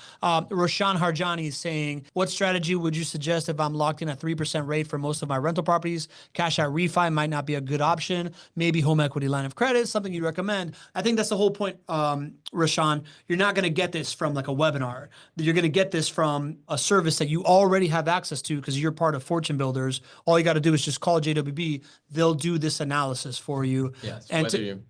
Roshan Harjani is saying, what strategy would you suggest if I'm locked in at 3% rate for most of my rental properties? Cash out refi might not be a good option. Maybe home equity line of credit, something you'd recommend. I think that's the whole point, Rashawn. You're not going to get this from like a webinar. You're going to get this from a service that you already have access to because you're part of Fortune Builders. All you got to do is just call JWB. They'll do this analysis for you. Yes, and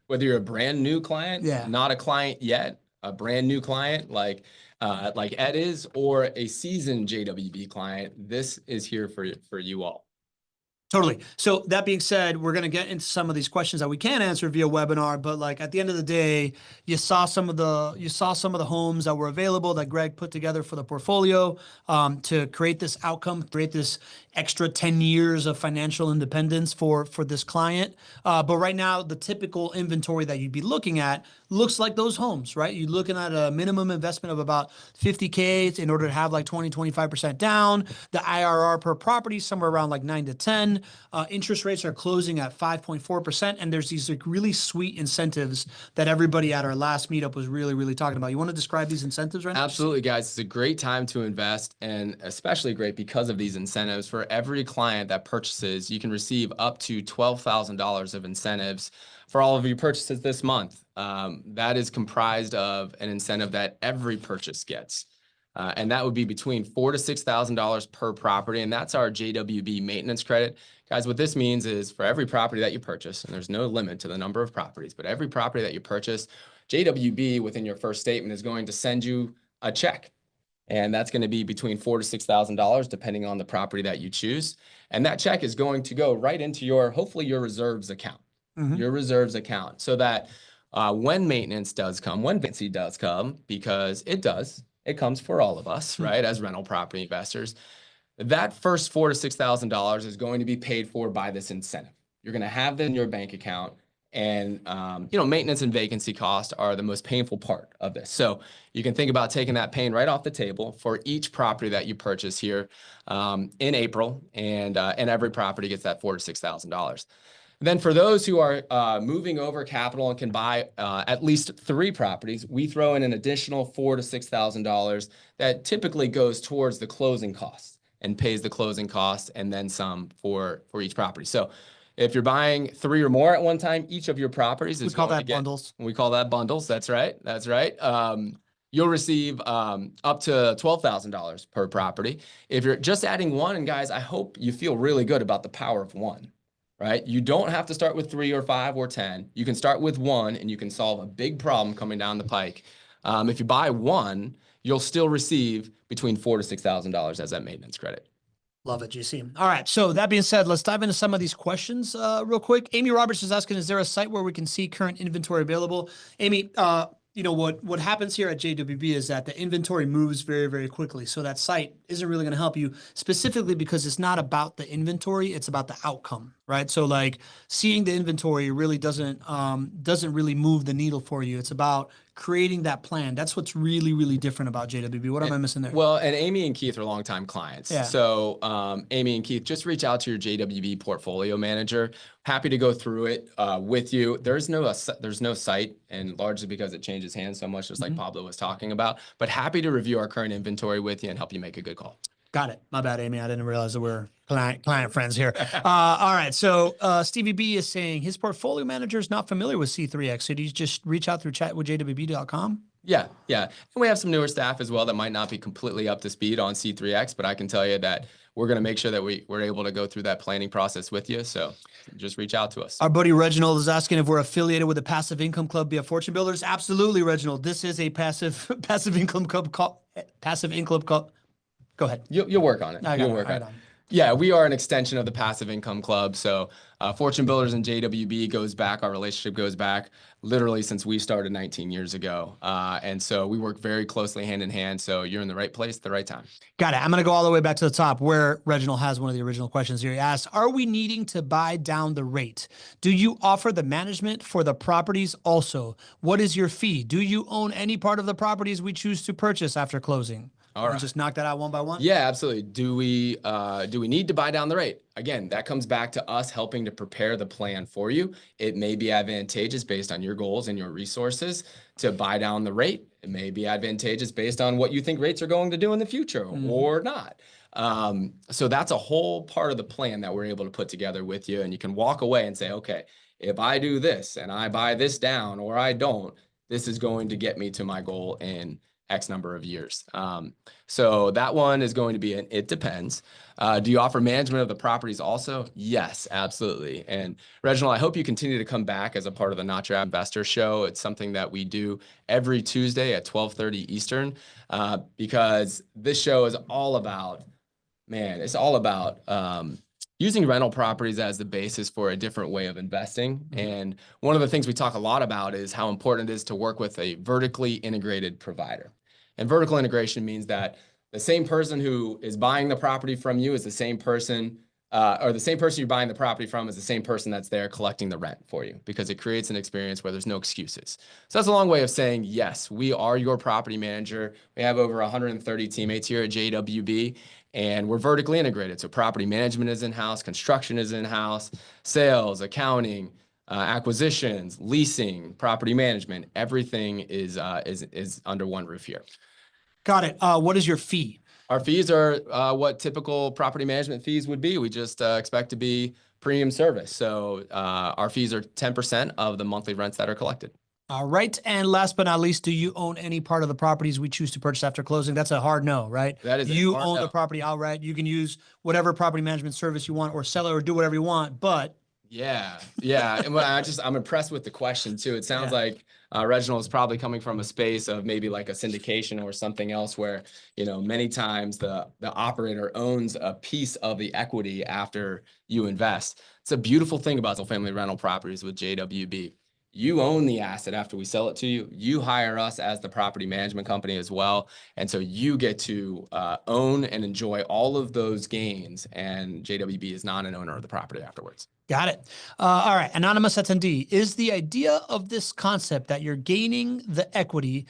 whether you're a brand new client, not a client yet, a brand new client like Ed is, or a seasoned JWB client, this is here for you all. Totally. So that being said, we're going to get into some of these questions that we can answer via webinar, but like at the end of the day, you saw some of the homes that were available that Gregg put together for the portfolio to create this outcome, create this extra 10 years of financial independence for this client. But right now, the typical inventory that you'd be looking at looks like those homes, right? You're looking at a minimum investment of about $50K in order to have like 20-25% down. The IRR per property somewhere around like 9 to 10. Interest rates are closing at 5.4%, and there's these like really sweet incentives that everybody at our last meetup was really, really talking about. You want to describe these incentives right now? Absolutely, guys. It's a great time to invest, and especially great because of these incentives. For every client that purchases, you can receive up to $12,000 of incentives for all of your purchases this month. That is comprised of an incentive that every purchase gets. And that would be between $4,000 to $6,000 per property. And that's our JWB maintenance credit. Guys, what this means is for every property that you purchase, and there's no limit to the number of properties, but every property that you purchase, JWB within your first statement is going to send you a check. And that's going to be between $4,000 to $6,000, depending on the property that you choose. And that check is going to go right into hopefully your reserves account, your reserves account, so that when maintenance does come, when vacancy does come, because it does, it comes for all of us, right? As rental property investors, that first $4,000 to $6,000 is going to be paid for by this incentive. You're going to have that in your bank account. And, maintenance and vacancy costs are the most painful part of this. So you can think about taking that pain right off the table for each property that you purchase here in April. And every property gets that $4,000 to $6,000. Then for those who are moving over capital and can buy at least 3 properties, we throw in an additional $4,000 to $6,000 that typically goes towards the closing costs and pays the closing costs and then some for each property. So if you're buying 3 or more at one time, each of your properties is bundles. We call that bundles. That's right. you'll receive up to $12,000 per property. If you're just adding one, and guys, I hope you feel really good about the power of one, right? You don't have to start with 3 or 5 or 10. You can start with one and you can solve a big problem coming down the pike. If you buy one, you'll still receive between $4,000 to $6,000 as that maintenance credit. Love it, GC. All right. So that being said, let's dive into some of these questions real quick. Amy Roberts is asking, is there a site where we can see current inventory available? Amy, you know, what happens here at JWB is that the inventory moves very, very quickly. So that site isn't really going to help you specifically because it's not about the inventory, it's about the outcome, right? So like seeing the inventory really doesn't really move the needle for you. It's about creating that plan. That's what's really, really different about JWB. What am I missing there? Well, and Amy and Keith are longtime clients. Yeah. So Amy and Keith, just reach out to your JWB portfolio manager. Happy to go through it with you. There's no site, and largely because it changes hands so much, just like Pablo was talking about, but happy to review our current inventory with you and help you make a good call. Got it. My bad, Amy. I didn't realize that we're client friends here. All right. So Stevie B is saying his portfolio manager is not familiar with C3X. So do you just reach out through chatwithjwb.com? Yeah. And we have some newer staff as well that might not be completely up to speed on C3X, but I can tell you that we're going to make sure that we're able to go through that planning process with you. So just reach out to us. Our buddy Reginald is asking if we're affiliated with a passive income club via Fortune Builders. Absolutely, Reginald. This is a passive income club. Go ahead. You'll work on it. You'll work on it. Yeah, we are an extension of the Passive Income Club. So Fortune Builders and JWB goes back. Our relationship goes back literally since we started 19 years ago. And so we work very closely hand in hand. So you're in the right place at the right time. Got it. I'm going to go all the way back to the top where Reginald has one of the original questions here. He asks, are we needing to buy down the rate? Do you offer the management for the properties also? What is your fee? Do you own any part of the properties we choose to purchase after closing? All right. Just knock that out one by one. Yeah, absolutely. Do we need to buy down the rate? Again, that comes back to us helping to prepare the plan for you. It may be advantageous based on your goals and your resources to buy down the rate. It may be advantageous based on what you think rates are going to do in the future or not. So that's a whole part of the plan that we're able to put together with you. And you can walk away and say, okay, if I do this and I buy this down or I don't, this is going to get me to my goal in X number of years. So that one is going to be it depends. Do you offer management of the properties also? Yes, absolutely. And Reginald, I hope you continue to come back as a part of the Not Your Investor Show. It's something that we do every Tuesday at 12:30 Eastern because this show is all about, using rental properties as the basis for a different way of investing. And one of the things we talk a lot about is how important it is to work with a vertically integrated provider. And vertical integration means that the same person who is buying the property from you is the same person, or the same person you're buying the property from is the same person that's there collecting the rent for you, because it creates an experience where there's no excuses. So that's a long way of saying, yes, we are your property manager. We have over 130 teammates here at JWB. And we're vertically integrated. So property management is in-house, construction is in-house, sales, accounting, acquisitions, leasing, property management, everything is under one roof here. Got it. What is your fee? Our fees are what typical property management fees would be. We just expect to be premium service. So our fees are 10% of the monthly rents that are collected. All right. And last but not least, do you own any part of the properties we choose to purchase after closing? That's a hard no, right? That is you own the property outright. You can use whatever property management service you want or sell it or do whatever you want, but. Yeah. And I'm impressed with the question too. It sounds like Reginald is probably coming from a space of maybe like a syndication or something else where, many times the operator owns a piece of the equity after you invest. It's a beautiful thing about single-family rental properties with JWB. You own the asset after we sell it to you. You hire us as the property management company as well. And so you get to own and enjoy all of those gains. And JWB is not an owner of the property afterwards. Got it. All right. Anonymous attendee, is the idea of this concept that you're gaining the equity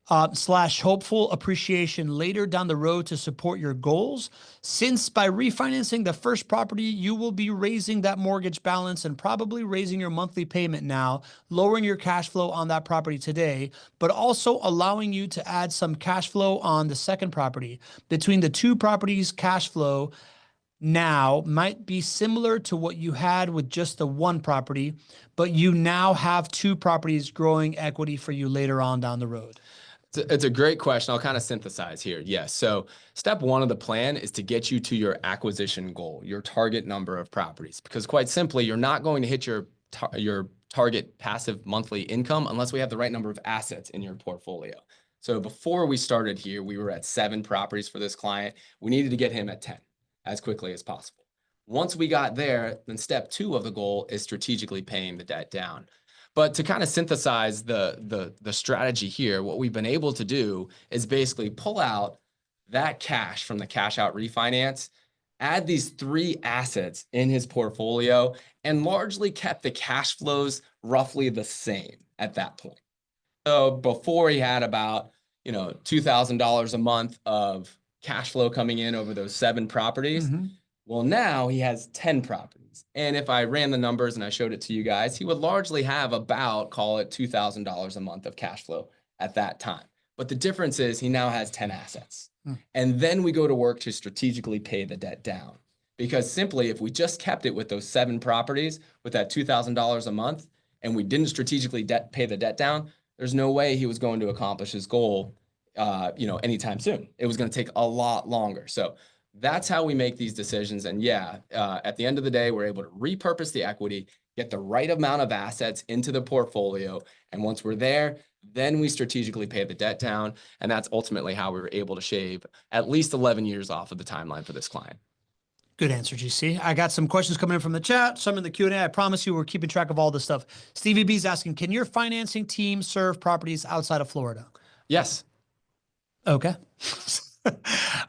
/ hopeful appreciation later down the road to support your goals, since by refinancing the first property, you will be raising that mortgage balance and probably raising your monthly payment now, lowering your cash flow on that property today, but also allowing you to add some cash flow on the second property. Between the two properties, cash flow now might be similar to what you had with just the one property, but you now have two properties growing equity for you later on down the road. It's a great question. I'll kind of synthesize here. Yes. So step one of the plan is to get you to your acquisition goal, your target number of properties, because quite simply, you're not going to hit your target passive monthly income unless we have the right number of assets in your portfolio. So before we started here, we were at 7 properties for this client. We needed to get him at 10 as quickly as possible. Once we got there, then step 2 of the goal is strategically paying the debt down. But to kind of synthesize the strategy here, what we've been able to do is basically pull out that cash from the cash out refinance, add these 3 assets in his portfolio, and largely kept the cash flows roughly the same at that point. So before he had about, $2,000 a month of cash flow coming in over those 7 properties. Mm-hmm. Well, now he has 10 properties. And if I ran the numbers and I showed it to you guys, he would largely have about, call it $2,000 a month of cash flow at that time. But the difference is he now has 10 assets. And then we go to work to strategically pay the debt down. Because simply, if we just kept it with those 7 properties with that $2,000 a month, and we didn't strategically pay the debt down, there's no way he was going to accomplish his goal, anytime soon. It was going to take a lot longer. So that's how we make these decisions. And at the end of the day, we're able to repurpose the equity, get the right amount of assets into the portfolio. And once we're there, then we strategically pay the debt down. And that's ultimately how we were able to shave at least 11 years off of the timeline for this client. Good answer, GC. I got some questions coming in from the chat, some in the Q&A. I promise you we're keeping track of all this stuff. Stevie B's asking, can your financing team serve properties outside of Florida? Yes. Okay.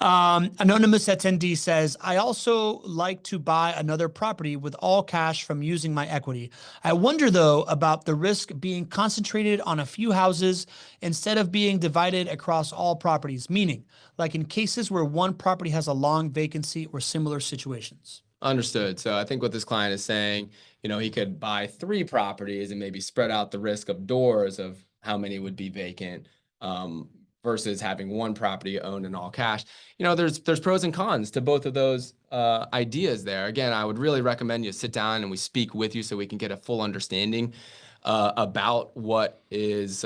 Anonymous attendee says, I also like to buy another property with all cash from using my equity. I wonder, though, about the risk being concentrated on a few houses instead of being divided across all properties, meaning like in cases where one property has a long vacancy or similar situations. Understood. So I think what this client is saying, he could buy 3 properties and maybe spread out the risk of doors of how many would be vacant. Versus having one property owned in all cash. There's pros and cons to both of those ideas there. Again, I would really recommend you sit down and we speak with you so we can get a full understanding about what is,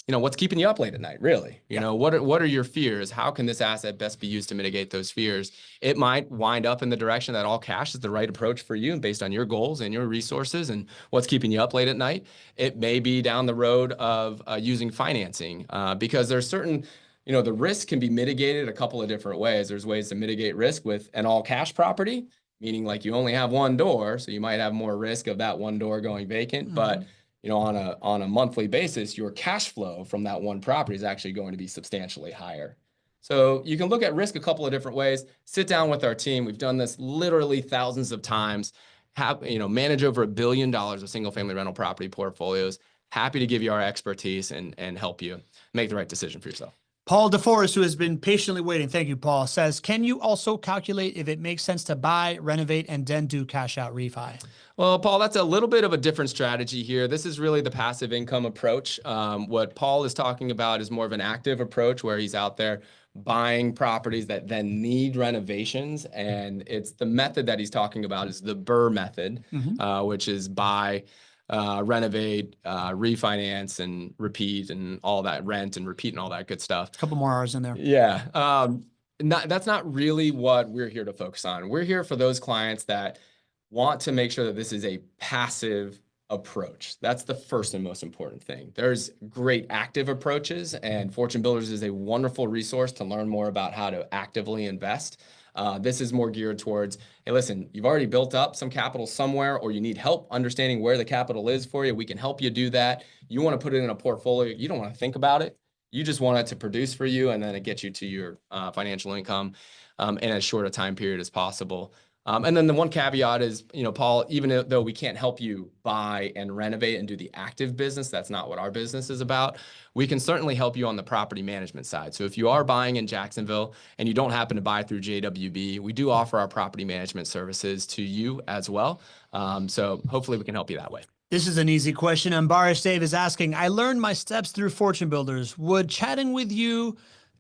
what's keeping you up late at night, really. What are your fears? How can this asset best be used to mitigate those fears? It might wind up in the direction that all cash is the right approach for you based on your goals and your resources and what's keeping you up late at night. It may be down the road of using financing because there's certain, the risk can be mitigated a couple of different ways. There's ways to mitigate risk with an all cash property, meaning like you only have one door, so you might have more risk of that one door going vacant, but on a monthly basis, your cash flow from that one property is actually going to be substantially higher. So you can look at risk a couple of different ways. Sit down with our team. We've done this literally thousands of times. Manage over $1 billion of single-family rental property portfolios. Happy to give you our expertise and help you make the right decision for yourself. Paul DeForest, who has been patiently waiting, thank you, Paul, says, can you also calculate if it makes sense to buy, renovate, and then do cash out refi? Well, Paul, that's a little bit of a different strategy here. This is really the passive income approach. What Paul is talking about is more of an active approach where he's out there buying properties that then need renovations. And it's the method that he's talking about is the BRRRR method, which is buy, renovate, refinance, and repeat, and all that, rent and repeat and all that good stuff. A couple more hours in there. Yeah. That's not really what we're here to focus on. We're here for those clients that want to make sure that this is a passive approach. That's the first and most important thing. There's great active approaches, and Fortune Builders is a wonderful resource to learn more about how to actively invest. This is more geared towards, hey, listen, you've already built up some capital somewhere, or you need help understanding where the capital is for you. We can help you do that. You want to put it in a portfolio. You don't want to think about it. You just want it to produce for you, and then it gets you to your financial income in as short a time period as possible. And then the one caveat is, Paul, even though we can't help you buy and renovate and do the active business, that's not what our business is about. We can certainly help you on the property management side. So if you are buying in Jacksonville and you don't happen to buy through JWB, we do offer our property management services to you as well. So hopefully we can help you that way. This is an easy question. Ambarish Dave is asking, I learned my steps through Fortune Builders. Would chatting with you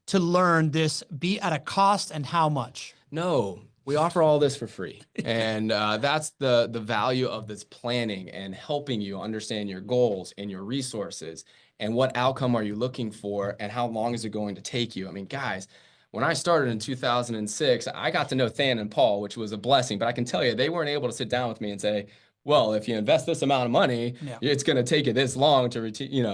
to learn this be at a cost, and how much? No. We offer all this for free. And that's the value of this planning and helping you understand your goals and your resources and what outcome are you looking for, and how long is it going to take you? I mean, guys, when I started in 2006, I got to know Than and Paul, which was a blessing, but I can tell you, they weren't able to sit down with me and say, well, if you invest this amount of money, it's going to take you this long to retain,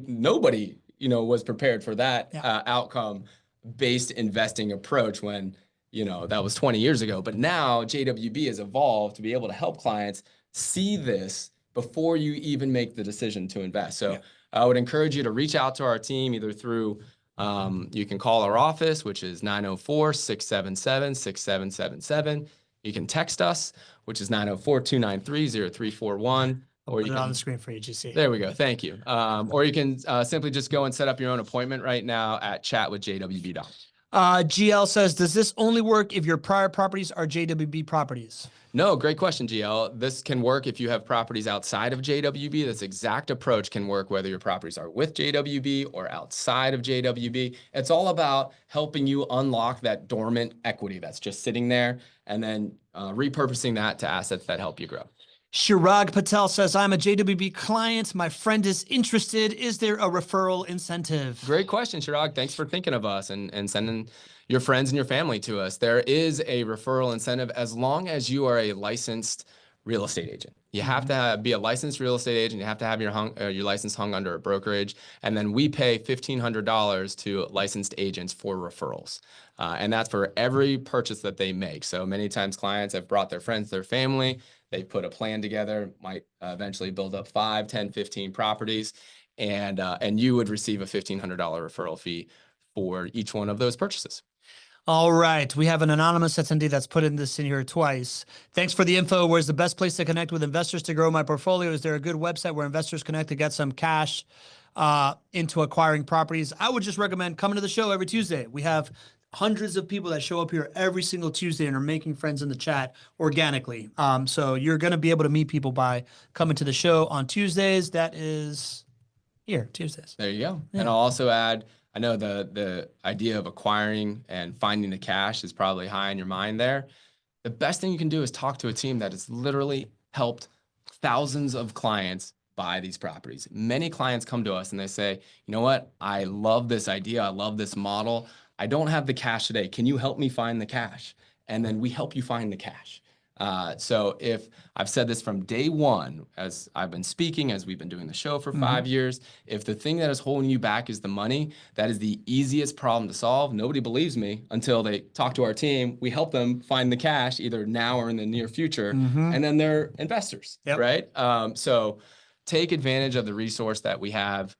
nobody, was prepared for that outcome-based investing approach when, that was 20 years ago. But now JWB has evolved to be able to help clients see this before you even make the decision to invest. So I would encourage you to reach out to our team either through, you can call our office, which is 904-677-6777. You can text us, which is 904-293-0341. I'll put it on the screen for you, GC. There we go. Thank you. Or you can simply just go and set up your own appointment right now at chatwithjwb.com. GL says, does this only work if your prior properties are JWB properties? No, great question, GL. This can work if you have properties outside of JWB. This exact approach can work whether your properties are with JWB or outside of JWB. It's all about helping you unlock that dormant equity that's just sitting there and then repurposing that to assets that help you grow. Shirag Patel says, I'm a JWB client. My friend is interested. Is there a referral incentive? Great question, Shirag. Thanks for thinking of us and sending your friends and your family to us. There is a referral incentive as long as you are a licensed real estate agent. You have to be a licensed real estate agent. You have to have your license hung under a brokerage. And then we pay $1,500 to licensed agents for referrals. And that's for every purchase that they make. So many times clients have brought their friends, their family. They put a plan together, might eventually build up 5, 10, 15 properties. And you would receive a $1,500 referral fee for each one of those purchases. All right. We have an anonymous attendee that's put this in here twice. Thanks for the info. Where's the best place to connect with investors to grow my portfolio? Is there a good website where investors connect to get some cash into acquiring properties? I would just recommend coming to the show every Tuesday. We have hundreds of people that show up here every single Tuesday and are making friends in the chat organically. So you're going to be able to meet people by coming to the show on Tuesdays. That is here, Tuesdays. There you go. Yeah. And I'll also add, I know the idea of acquiring and finding the cash is probably high in your mind there. The best thing you can do is talk to a team that has literally helped thousands of clients buy these properties. Many clients come to us and they say, you know what? I love this idea. I love this model. I don't have the cash today. Can you help me find the cash? And then we help you find the cash. So if I've said this from day one, as I've been speaking, as we've been doing the show for 5 years, if the thing that is holding you back is the money, that is the easiest problem to solve. Nobody believes me until they talk to our team. We help them find the cash either now or in the near future, and then they're investors, right? So take advantage of the resource that we have.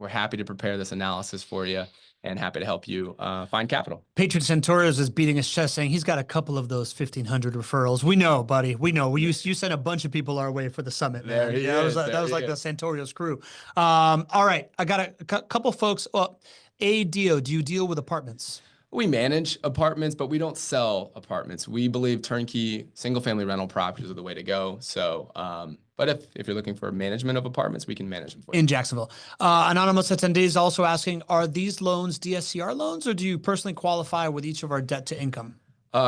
We're happy to prepare this analysis for you and happy to help you find capital. Patron Centurios is beating his chest saying he's got a couple of those 1,500 referrals. We know, buddy. We know. You sent a bunch of people our way for the summit, man. There he is. That was like the Centurios crew. All right. I got a couple folks. Well, Dio, do you deal with apartments? We manage apartments, but we don't sell apartments. We believe turnkey single-family rental properties are the way to go. So, but if you're looking for management of apartments, we can manage them for you. In Jacksonville. Anonymous attendee is also asking, are these loans DSCR loans, or do you personally qualify with each of our debt to income?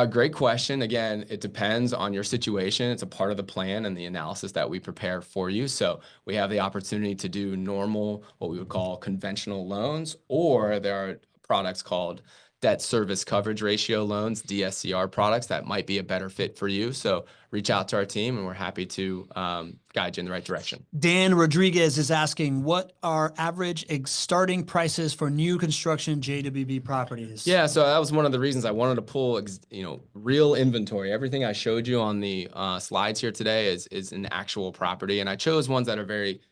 Great question. Again, it depends on your situation. It's a part of the plan and the analysis that we prepare for you. So we have the opportunity to do normal, what we would call conventional loans, or there are products called debt service coverage ratio loans, DSCR products that might be a better fit for you. So reach out to our team and we're happy to guide you in the right direction. Dan Rodriguez is asking, what are average starting prices for new construction JWB properties? Yeah, so that was one of the reasons I wanted to pull, real inventory. Everything I showed you on the slides here today is an actual property, and I chose ones that are very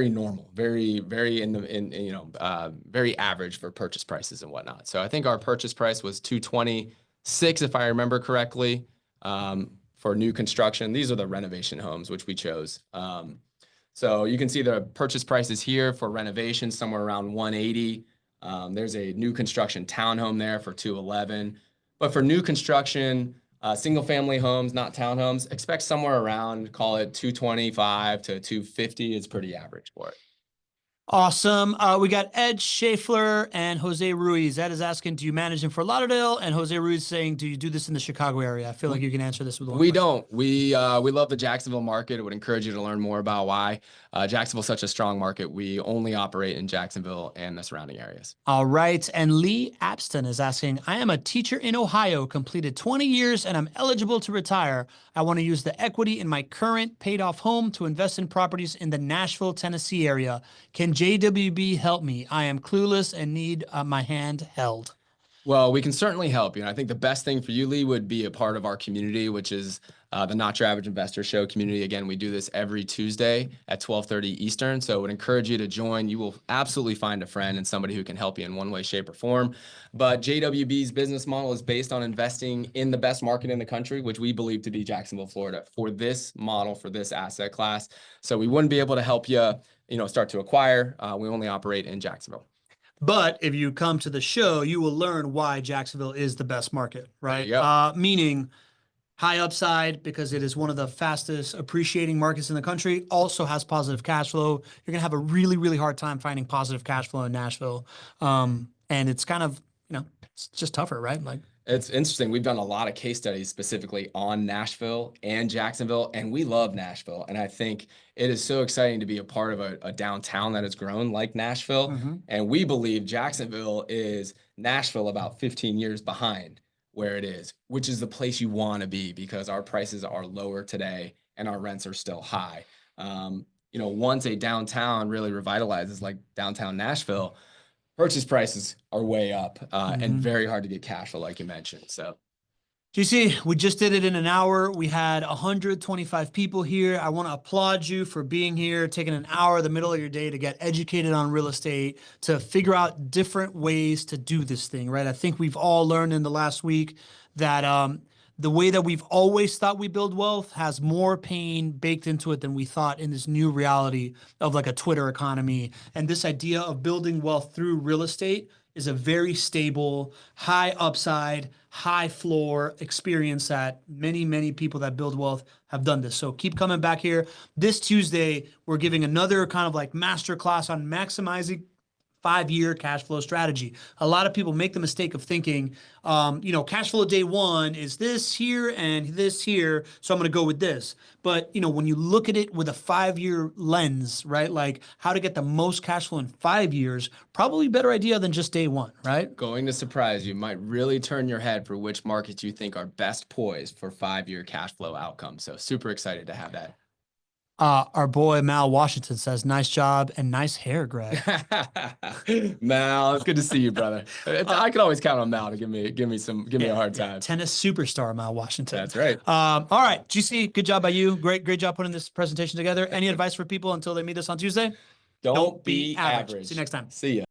normal, very average for purchase prices and whatnot. So I think our purchase price was $226, if I remember correctly, for new construction. These are the renovation homes, which we chose. So you can see the purchase prices here for renovation, somewhere around $180. There's a new construction townhome there for $211. But for new construction, single family homes, not townhomes, expect somewhere around, call it $225 to $250 is pretty average for it. Awesome. We got Ed Schaeffler and Jose Ruiz. Ed is asking, do you manage in Fort Lauderdale? And Jose Ruiz saying, do you do this in the Chicago area? I feel like you can answer this with one We question. don't. We love the Jacksonville market. I would encourage you to learn more about why Jacksonville's such a strong market. We only operate in Jacksonville and the surrounding areas. All right. And Lee Abston is asking, I am a teacher in Ohio, completed 20 years, and I'm eligible to retire. I want to use the equity in my current paid off home to invest in properties in the Nashville, Tennessee area. Can JWB help me? I am clueless and need my hand held. Well, we can certainly help you. And I think the best thing for you, Lee, would be a part of our community, which is the Not Your Average Investor Show community. Again, we do this every Tuesday at 12:30 Eastern. So I would encourage you to join. You will absolutely find a friend and somebody who can help you in one way, shape, or form. But JWB's business model is based on investing in the best market in the country, which we believe to be Jacksonville, Florida, for this model, for this asset class. So we wouldn't be able to help you, start to acquire. We only operate in Jacksonville. But if you come to the show, you will learn why Jacksonville is the best market, right? Meaning high upside because it is one of the fastest appreciating markets in the country, also has positive cash flow. You're going to have a really, really hard time finding positive cash flow in Nashville. And it's kind of, it's just tougher, right? Like, it's interesting. We've done a lot of case studies specifically on Nashville and Jacksonville, and we love Nashville. And I think it is so exciting to be a part of a downtown that has grown like Nashville. And we believe Jacksonville is Nashville about 15 years behind where it is, which is the place you want to be because our prices are lower today and our rents are still high. Once a downtown really revitalizes like downtown Nashville, purchase prices are way up and very hard to get cash flow, like you mentioned. So, GC, we just did it in an hour. We had 125 people here. I want to applaud you for being here, taking an hour in the middle of your day to get educated on real estate, to figure out different ways to do this thing, right? I think we've all learned in the last week that the way that we've always thought we build wealth has more pain baked into it than we thought in this new reality of like a Twitter economy. And this idea of building wealth through real estate is a very stable, high upside, high floor experience that many, many people that build wealth have done this. So keep coming back here. This Tuesday, we're giving another kind of like master class on maximizing 5-year cash flow strategy. A lot of people make the mistake of thinking, cash flow day one is this here and this here, so I'm going to go with this. But, when you look at it with a 5-year lens, right, like how to get the most cash flow in 5 years, probably a better idea than just day one, right? Going to surprise you, might really turn your head for which markets you think are best poised for 5-year cash flow outcomes. So super excited to have that. Our boy Mal Washington says, nice job and nice hair, Greg. Mal, it's good to see you, brother. I can always count on Mal to give me a hard time. Tennis superstar Mal Washington. That's right. All right, GC, good job by you. Great job putting this presentation together. Any advice for people until they meet us on Tuesday? Don't be average. See you next time. See ya.